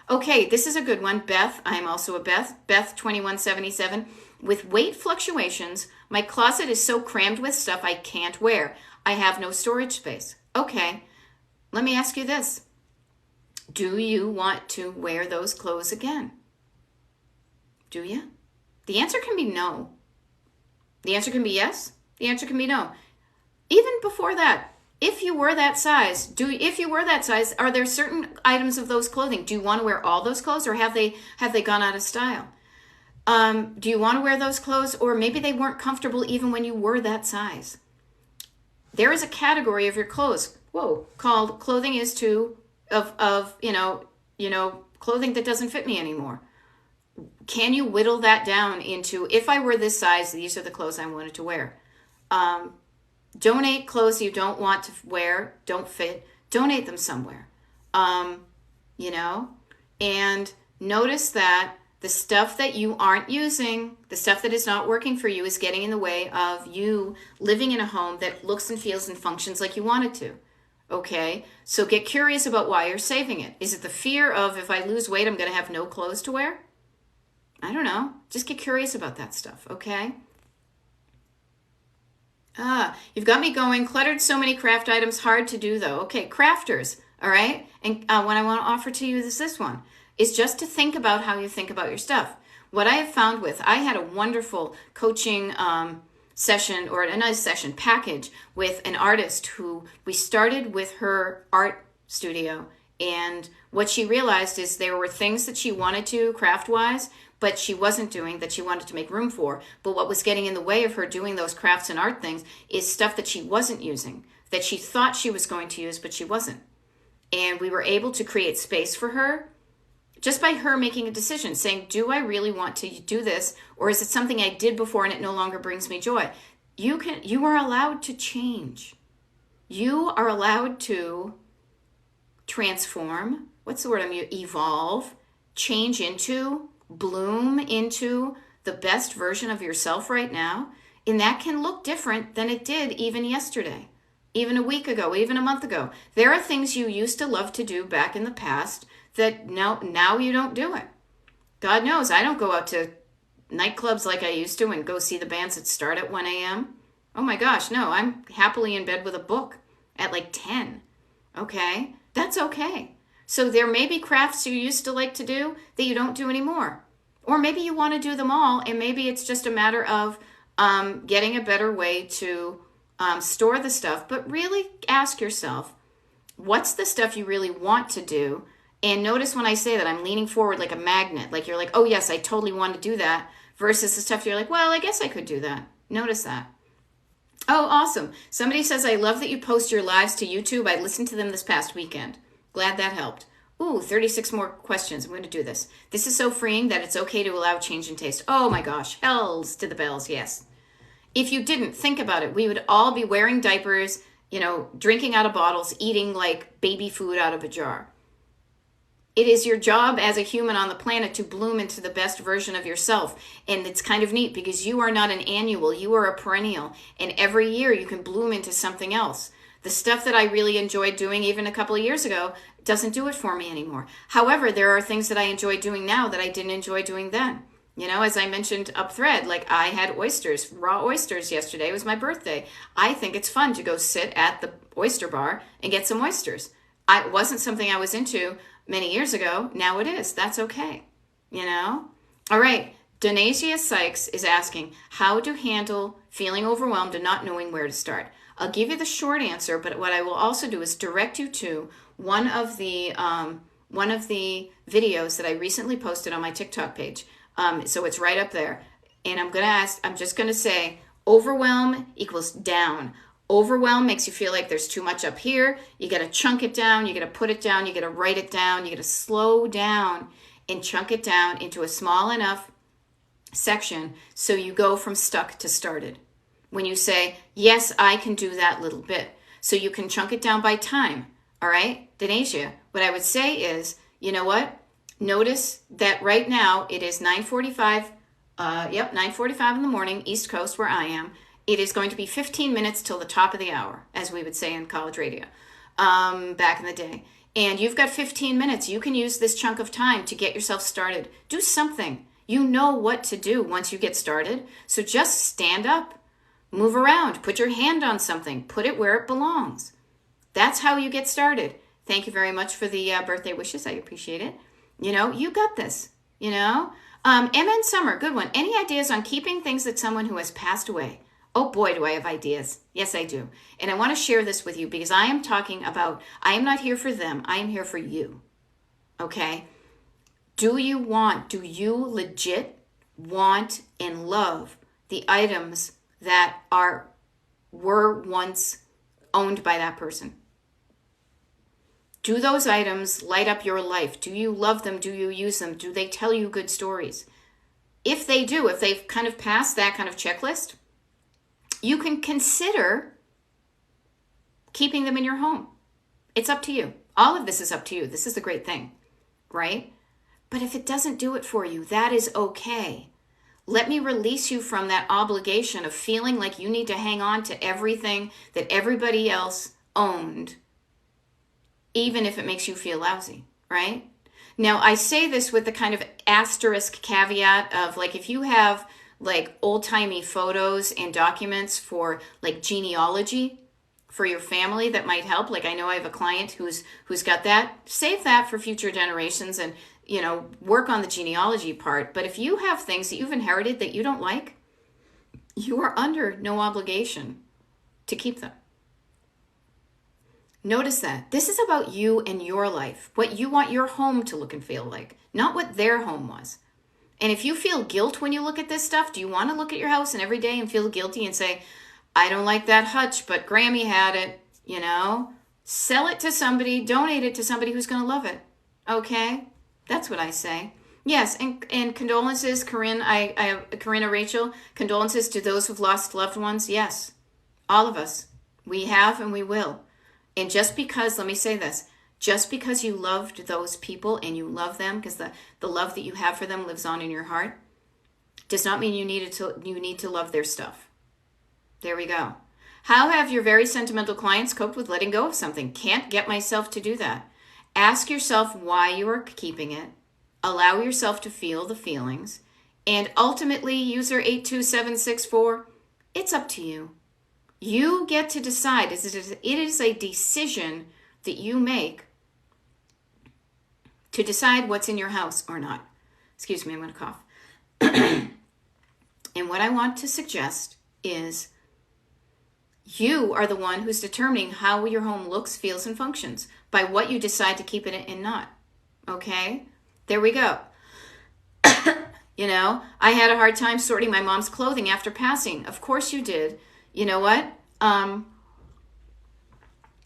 Okay, this is a good one. Beth, I'm also a Beth. Beth 2177. With weight fluctuations, my closet is so crammed with stuff I can't wear. I have no storage space. Okay, let me ask you this. Do you want to wear those clothes again? Do you? The answer can be no. The answer can be yes. The answer can be no. Even before that, if you were that size, are there certain items of those clothing? Do you want to wear all those clothes, or have they gone out of style? Do you want to wear those clothes, or maybe they weren't comfortable even when you were that size? There is a category of your clothes, called clothing is too of clothing that doesn't fit me anymore. Can you whittle that down into, if I were this size, these are the clothes I wanted to wear? Donate clothes you don't want to wear, don't fit. Donate them somewhere. And notice that the stuff that you aren't using, the stuff that is not working for you, is getting in the way of you living in a home that looks and feels and functions like you want it to. Okay? So get curious about why you're saving it. Is it the fear of, if I lose weight, I'm going to have no clothes to wear? I don't know. Just get curious about that stuff, okay? You've got me going. Cluttered, so many craft items, hard to do though. Okay, crafters, all right? And what I want to offer to you is this one, is just to think about how you think about your stuff. What I have found I had a wonderful coaching session, or a nice session package, with an artist who we started with her art studio. And what she realized is there were things that she wanted to craft-wise, but she wasn't doing, that she wanted to make room for. But what was getting in the way of her doing those crafts and art things is stuff that she wasn't using, that she thought she was going to use, but she wasn't. And we were able to create space for her just by her making a decision, saying, do I really want to do this? Or is it something I did before and it no longer brings me joy? You are allowed to change. You are allowed to transform. What's the word I'm using? Evolve, change into, bloom into the best version of yourself right now. And that can look different than it did even yesterday, even a week ago, even a month ago. There are things you used to love to do back in the past that now you don't do it. God knows I don't go out to nightclubs like I used to and go see the bands that start at 1 a.m. Oh my gosh, no, I'm happily in bed with a book at like 10. Okay? That's okay. So there may be crafts you used to like to do that you don't do anymore. Or maybe you want to do them all, and maybe it's just a matter of getting a better way to store the stuff. But really ask yourself, what's the stuff you really want to do? And notice when I say that, I'm leaning forward like a magnet. Like you're like, oh yes, I totally want to do that. Versus the stuff you're like, well, I guess I could do that. Notice that. Oh, awesome. Somebody says, I love that you post your lives to YouTube. I listened to them this past weekend. Glad that helped. Ooh, 36 more questions. I'm going to do this. This is so freeing that it's okay to allow change in taste. Oh my gosh. Hells to the bells. Yes. If you didn't think about it, we would all be wearing diapers, drinking out of bottles, eating like baby food out of a jar. It is your job as a human on the planet to bloom into the best version of yourself. And it's kind of neat because you are not an annual, you are a perennial. And every year you can bloom into something else. The stuff that I really enjoyed doing even a couple of years ago doesn't do it for me anymore. However, there are things that I enjoy doing now that I didn't enjoy doing then. As I mentioned up thread, like I had oysters, raw oysters yesterday. It was my birthday. I think it's fun to go sit at the oyster bar and get some oysters. It wasn't something I was into many years ago. Now it is. That's okay. All right. Donasia Sykes is asking how to handle feeling overwhelmed and not knowing where to start. I'll give you the short answer, but what I will also do is direct you to one of the videos that I recently posted on my TikTok page. So it's right up there. And I'm just going to say, overwhelm equals down. Overwhelm makes you feel like there's too much up here. You got to chunk it down. You got to put it down. You got to write it down. You got to slow down and chunk it down into a small enough section so you go from stuck to started. When you say, yes, I can do that little bit. So you can chunk it down by time. All right, Denasia, what I would say is, you know what? Notice that right now it is 9:45. 9:45 in the morning, East Coast, where I am. It is going to be 15 minutes till the top of the hour, as we would say in college radio back in the day. And you've got 15 minutes. You can use this chunk of time to get yourself started. Do something. You know what to do once you get started. So just stand up. Move around, put your hand on something, put it where it belongs. That's how you get started. Thank you very much for the birthday wishes. I appreciate it. You got this, MN Summer, good one. Any ideas on keeping things that someone who has passed away? Oh boy, do I have ideas. Yes, I do. And I want to share this with you because I am not here for them. I am here for you. Okay? Do you legit want and love the items that were once owned by that person? Do those items light up your life? Do you love them? Do you use them? Do they tell you good stories? If they do, if they've kind of passed that kind of checklist, you can consider keeping them in your home. It's up to you. All of this is up to you. This is the great thing, right? But if it doesn't do it for you, that is okay. Let me release you from that obligation of feeling like you need to hang on to everything that everybody else owned, even if it makes you feel lousy, right? Now, I say this with the kind of asterisk caveat of like, if you have like old-timey photos and documents for like genealogy for your family that might help. Like I know I have a client who's got that. Save that for future generations and, work on the genealogy part. But if you have things that you've inherited that you don't like, you are under no obligation to keep them. Notice that. This is about you and your life, what you want your home to look and feel like, not what their home was. And if you feel guilt when you look at this stuff, do you want to look at your house and every day and feel guilty and say, I don't like that hutch, but Grammy had it, Sell it to somebody, donate it to somebody who's going to love it. Okay? That's what I say. Yes, and condolences, Corinne, Corinna Rachel, condolences to those who've lost loved ones. Yes, all of us. We have and we will. And just because, let me say this, just because you loved those people and you love them, because the love that you have for them lives on in your heart, does not mean you need to love their stuff. There we go. How have your very sentimental clients coped with letting go of something? Can't get myself to do that. Ask yourself why you are keeping it. Allow yourself to feel the feelings. And ultimately, user 82764, it's up to you. You get to decide. It is a decision that you make to decide what's in your house or not. Excuse me, I'm going to cough. And what I want to suggest is you are the one who's determining how your home looks, feels, and functions by what you decide to keep it and not. Okay? There we go. I had a hard time sorting my mom's clothing after passing. Of course you did. You know what?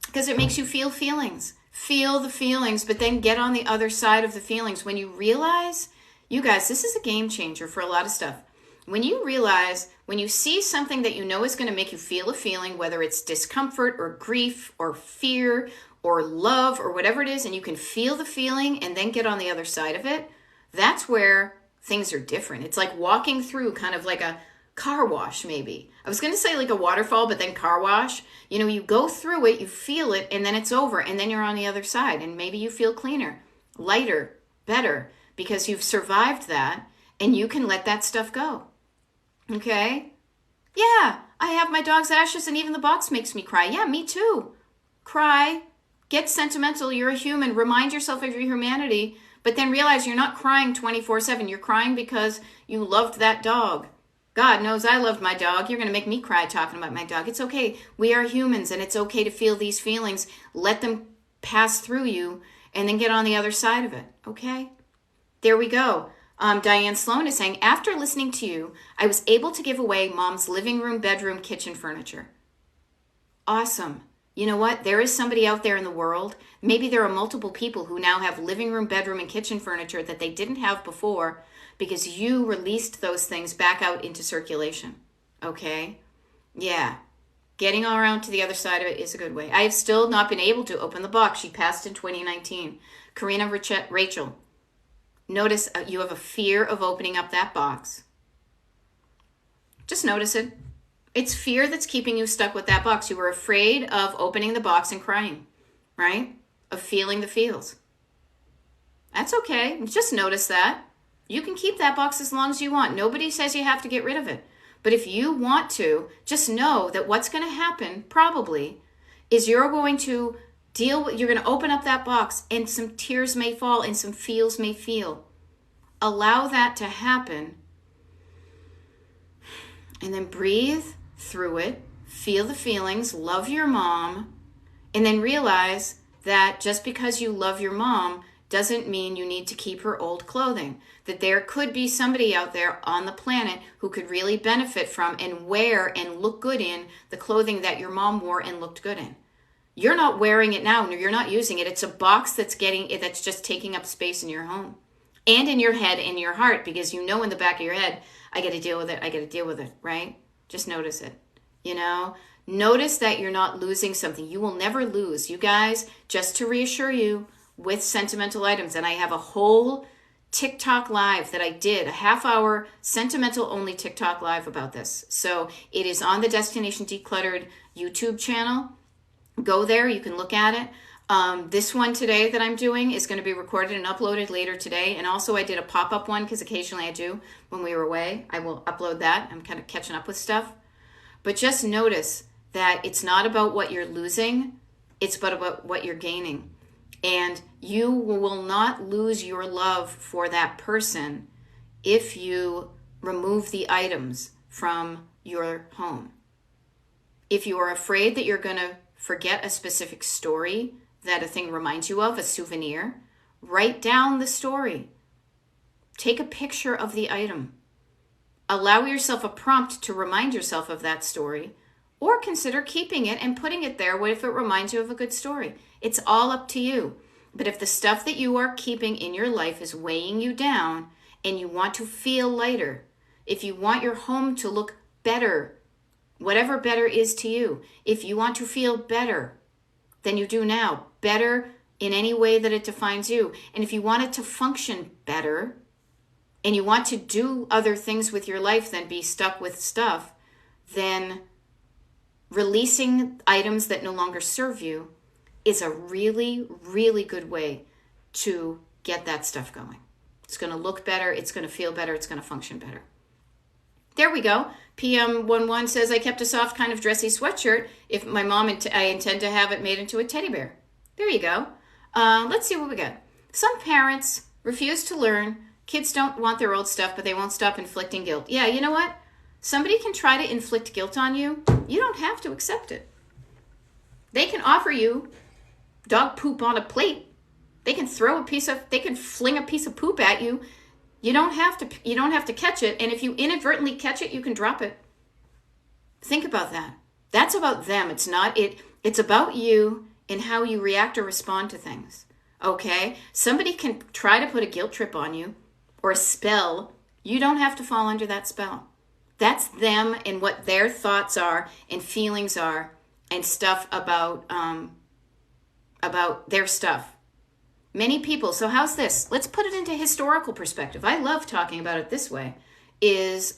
Because it makes you feel feelings. Feel the feelings, but then get on the other side of the feelings. When you realize, you guys, this is a game changer for a lot of stuff. When you realize, when you see something that you know is going to make you feel a feeling, whether it's discomfort or grief or fear or love or whatever it is, and you can feel the feeling and then get on the other side of it, that's where things are different. It's like walking through kind of like a car wash, maybe. I was going to say like a waterfall, but then car wash. You go through it, you feel it, and then it's over, and then you're on the other side, and maybe you feel cleaner, lighter, better, because you've survived that, and you can let that stuff go. Okay? Yeah, I have my dog's ashes, and even the box makes me cry. Yeah, me too. Cry. Get sentimental. You're a human. Remind yourself of your humanity, but then realize you're not crying 24/7. You're crying because you loved that dog. God knows I loved my dog. You're going to make me cry talking about my dog. It's okay. We are humans, and it's okay to feel these feelings. Let them pass through you, and then get on the other side of it. Okay? There we go. Diane Sloan is saying, after listening to you, I was able to give away mom's living room, bedroom, kitchen furniture. Awesome. You know what? There is somebody out there in the world. Maybe there are multiple people who now have living room, bedroom, and kitchen furniture that they didn't have before because you released those things back out into circulation. Okay? Yeah. Getting all around to the other side of it is a good way. I have still not been able to open the box. She passed in 2019. Karina Rachel. Notice you have a fear of opening up that box. Just notice it. It's fear that's keeping you stuck with that box. You were afraid of opening the box and crying, right? Of feeling the feels. That's okay. Just notice that. You can keep that box as long as you want. Nobody says you have to get rid of it. But if you want to, just know that what's going to happen probably is you're going to You're going to open up that box and some tears may fall and some feels may feel. Allow that to happen. And then breathe through it. Feel the feelings. Love your mom. And then realize that just because you love your mom doesn't mean you need to keep her old clothing. That there could be somebody out there on the planet who could really benefit from and wear and look good in the clothing that your mom wore and looked good in. You're not wearing it now. You're not using it. It's a box that's just taking up space in your home and in your head and your heart, because you know in the back of your head, I got to deal with it. I got to deal with it, right? Just notice it, Notice that you're not losing something. You will never lose. You guys, just to reassure you, with sentimental items, and I have a whole TikTok live that I did, a half-hour sentimental only TikTok live about this. So it is on the Destination Decluttered YouTube channel. Go there. You can look at it. This one today that I'm doing is going to be recorded and uploaded later today. And also I did a pop-up one because occasionally I do when we were away. I will upload that. I'm kind of catching up with stuff. But just notice that it's not about what you're losing. It's about what you're gaining. And you will not lose your love for that person if you remove the items from your home. If you are afraid that you're going to forget a specific story that a thing reminds you of, a souvenir, write down the story. Take a picture of the item. Allow yourself a prompt to remind yourself of that story, or consider keeping it and putting it there. What if it reminds you of a good story? It's all up to you. But if the stuff that you are keeping in your life is weighing you down and you want to feel lighter, if you want your home to look better, whatever better is to you, if you want to feel better than you do now, better in any way that it defines you, and if you want it to function better, and you want to do other things with your life than be stuck with stuff, then releasing items that no longer serve you is a really, really good way to get that stuff going. It's going to look better. It's going to feel better. It's going to function better. There we go. PM11 says, I kept a soft kind of dressy sweatshirt. If my mom, I intend to have it made into a teddy bear. There you go. Let's see what we got. Some parents refuse to learn. Kids don't want their old stuff, but they won't stop inflicting guilt. Yeah, you know what? Somebody can try to inflict guilt on you. You don't have to accept it. They can offer you dog poop on a plate. They can fling a piece of poop at you. You don't have to catch it. And if you inadvertently catch it, you can drop it. Think about that. That's about them. It's not it. It's about you and how you react or respond to things. Okay? Somebody can try to put a guilt trip on you or a spell. You don't have to fall under that spell. That's them and what their thoughts are and feelings are and stuff about their stuff. Many people, so how's this? Let's put it into historical perspective. I love talking about it this way. So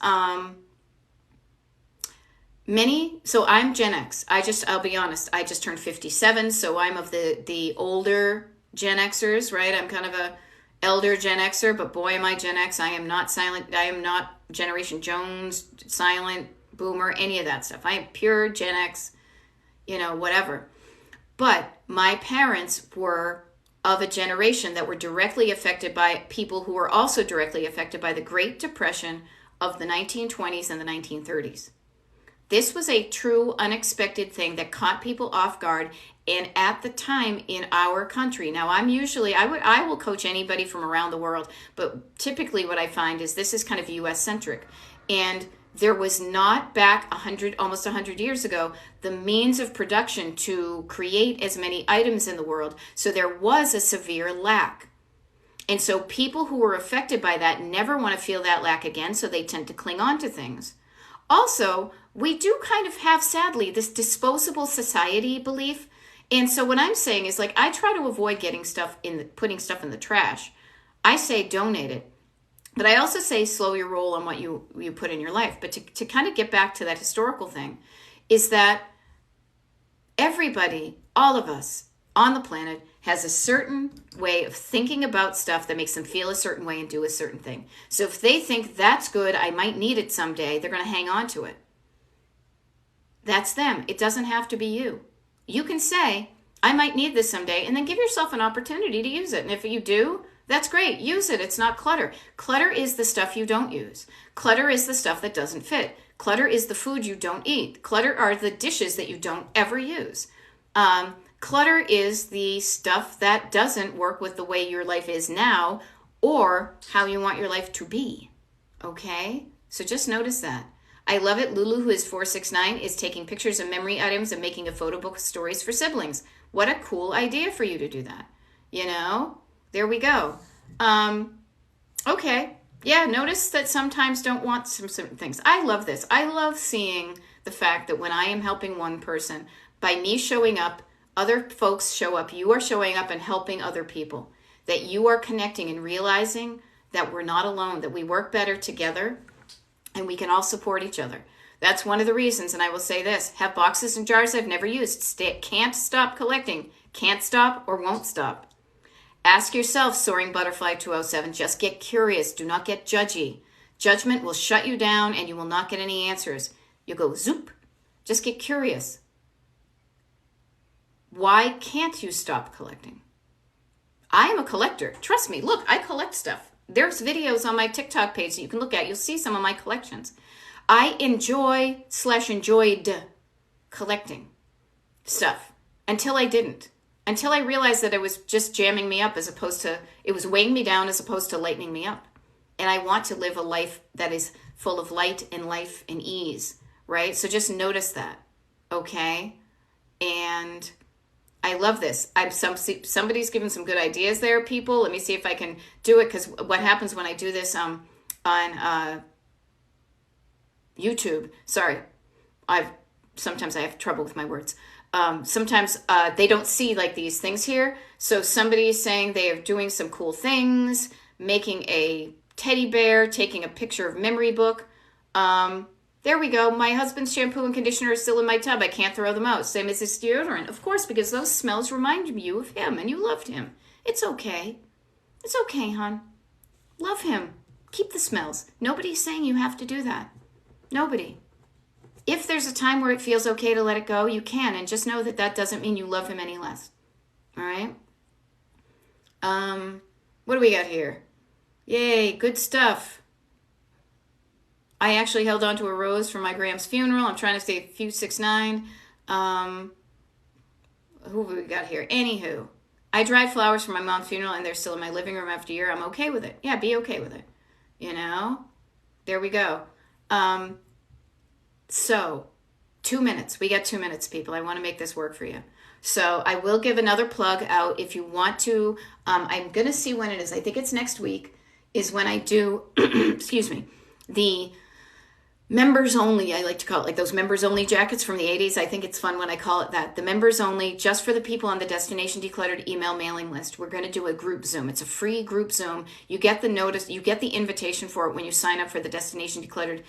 I'm Gen X. I'll be honest, I just turned 57, so I'm of the older Gen Xers, right? I'm kind of a elder Gen Xer, but boy, am I Gen X. I am not silent. I am not Generation Jones, silent, boomer, any of that stuff. I am pure Gen X, whatever. But my parents were of a generation that were directly affected by people who were also directly affected by the Great Depression of the 1920s and the 1930s. This was a true unexpected thing that caught people off guard, and at the time in our country. Now, I will coach anybody from around the world, but typically what I find is this is kind of US centric. And there was not back almost 100 years ago, the means of production to create as many items in the world. So there was a severe lack. And so people who were affected by that never want to feel that lack again, so they tend to cling on to things. Also, we do kind of have, sadly, this disposable society belief. And so what I'm saying is, I try to avoid putting stuff in the trash. I say donate it. But I also say slow your roll on what you put in your life. But to kind of get back to that historical thing, is that everybody, all of us on the planet, has a certain way of thinking about stuff that makes them feel a certain way and do a certain thing. So if they think that's good, I might need it someday, they're going to hang on to it. That's them. It doesn't have to be you. You can say, I might need this someday, and then give yourself an opportunity to use it. And if you do, that's great. Use it. It's not clutter. Clutter is the stuff you don't use. Clutter is the stuff that doesn't fit. Clutter is the food you don't eat. Clutter are the dishes that you don't ever use. Clutter is the stuff that doesn't work with the way your life is now or how you want your life to be. Okay? So just notice that. I love it. Lulu, who is 469, is taking pictures of memory items and making a photo book of stories for siblings. What a cool idea for you to do that. You know? There we go. Okay. Yeah, notice that sometimes don't want some certain things. I love this. I love seeing the fact that when I am helping one person, by me showing up, other folks show up. You are showing up and helping other people. That you are connecting and realizing that we're not alone, that we work better together, and we can all support each other. That's one of the reasons, and I will say this, have boxes and jars I've never used. Can't stop collecting. Can't stop or won't stop. Ask yourself, Soaring Butterfly 207, just get curious. Do not get judgy. Judgment will shut you down and you will not get any answers. You go zoop. Just get curious. Why can't you stop collecting? I am a collector. Trust me. Look, I collect stuff. There's videos on my TikTok page that you can look at. You'll see some of my collections. I enjoyed collecting stuff until I didn't. Until I realized that it was just jamming me up as opposed to, it was weighing me down as opposed to lightening me up. And I want to live a life that is full of light and life and ease, right? So just notice that, okay? And I love this. Somebody's given some good ideas there, people. Let me see if I can do it, because what happens when I do this on YouTube, sorry, sometimes I have trouble with my words. Sometimes they don't see like these things here. So somebody is saying they are doing some cool things, making a teddy bear, taking a picture of memory book. There we go. My husband's shampoo and conditioner are still in my tub. I can't throw them out. Same as his deodorant. Of course, because those smells remind you of him and you loved him. It's okay. It's okay, hon. Love him. Keep the smells. Nobody's saying you have to do that. Nobody. If there's a time where it feels okay to let it go, you can. And just know that that doesn't mean you love him any less. All right? What do we got here? Yay, good stuff. I actually held on to a rose for my Graham's funeral. I'm trying to say few 6'9". Who have we got here? Anywho, I dried flowers for my mom's funeral and they're still in my living room after a year. I'm okay with it. Yeah, be okay with it. You know? There we go. So 2 minutes. We got 2 minutes, people. I want to make this work for you. So I will give another plug out if you want to. I'm going to see when it is. I think it's next week is when I do, excuse me, the members only, I like to call it, like those members only jackets from the 80s. I think it's fun when I call it that. The members only, just for the people on the Destination Decluttered email mailing list. We're going to do a group Zoom. It's a free group Zoom. You get the notice, you get the invitation for it when you sign up for the Destination Decluttered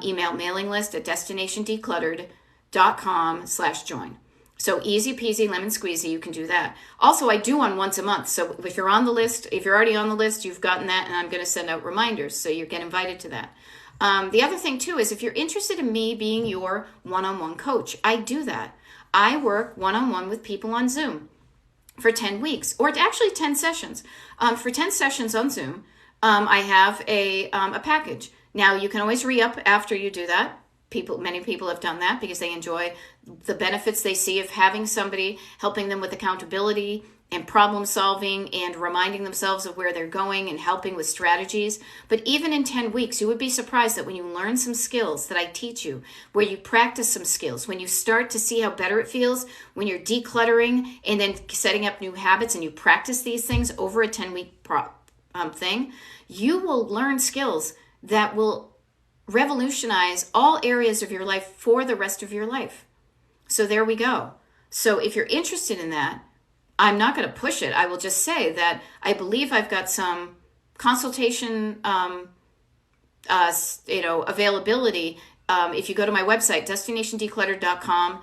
email mailing list at destinationdecluttered.com/join. So easy peasy lemon squeezy, you can do that. Also, I do one once a month. So if you're on the list, if you're already on the list, you've gotten that, and I'm going to send out reminders so you get invited to that. The other thing too is if you're interested in me being your one-on-one coach, I do that. I work one-on-one with people on Zoom for 10 weeks, or actually 10 sessions. For 10 sessions on Zoom, I have a package. Now you can always re-up after you do that. Many people have done that because they enjoy the benefits they see of having somebody helping them with accountability and problem solving and reminding themselves of where they're going and helping with strategies. But even in 10 weeks, you would be surprised that when you learn some skills that I teach you, where you practice some skills, when you start to see how better it feels, when you're decluttering and then setting up new habits and you practice these things over a 10-week thing, you will learn skills that will revolutionize all areas of your life for the rest of your life. So there we go. So if you're interested in that, I'm not going to push it. I will just say that I believe I've got some consultation, availability. If you go to my website, destinationdecluttered.com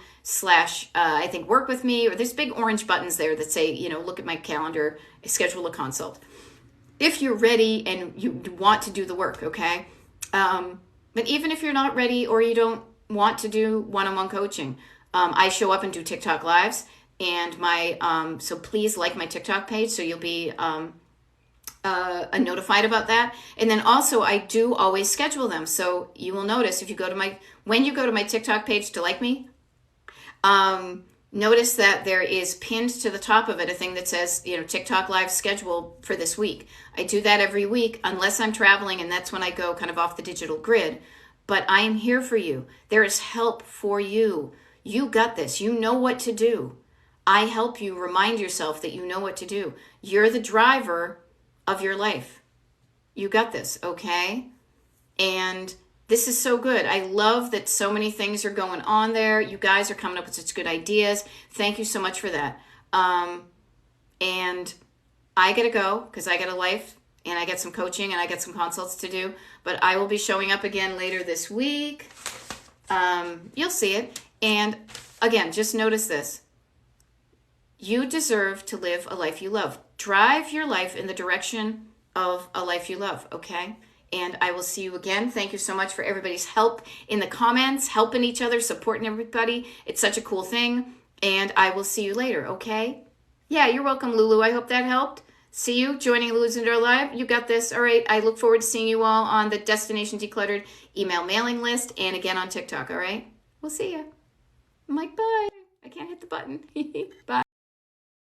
/ I think work with me, or there's big orange buttons there that say, look at my calendar, schedule a consult. If you're ready and you want to do the work, okay? But even if you're not ready or you don't want to do one-on-one coaching, I show up and do TikTok lives. and my so please like my TikTok page so you'll be notified about that. And then also I do always schedule them. So you will notice if you go to when you go to my TikTok page to like me, notice that there is pinned to the top of it a thing that says, TikTok live schedule for this week. I do that every week unless I'm traveling, and that's when I go kind of off the digital grid. But I am here for you. There is help for you. You got this. You know what to do. I help you remind yourself that you know what to do. You're the driver of your life. You got this, okay? And this is so good. I love that so many things are going on there. You guys are coming up with such good ideas. Thank you so much for that. And I got to go because I got a life and I got some coaching and I got some consults to do. But I will be showing up again later this week. You'll see it. And again, just notice this. You deserve to live a life you love. Drive your life in the direction of a life you love, okay? And I will see you again. Thank you so much for everybody's help in the comments, helping each other, supporting everybody. It's such a cool thing. And I will see you later, okay? Yeah, you're welcome, Lulu. I hope that helped. See you joining Lulu's Indoor Live. You got this. All right. I look forward to seeing you all on the Destination Decluttered email mailing list and again on TikTok, all right? We'll see you. I'm like, bye. I can't hit the button. Bye.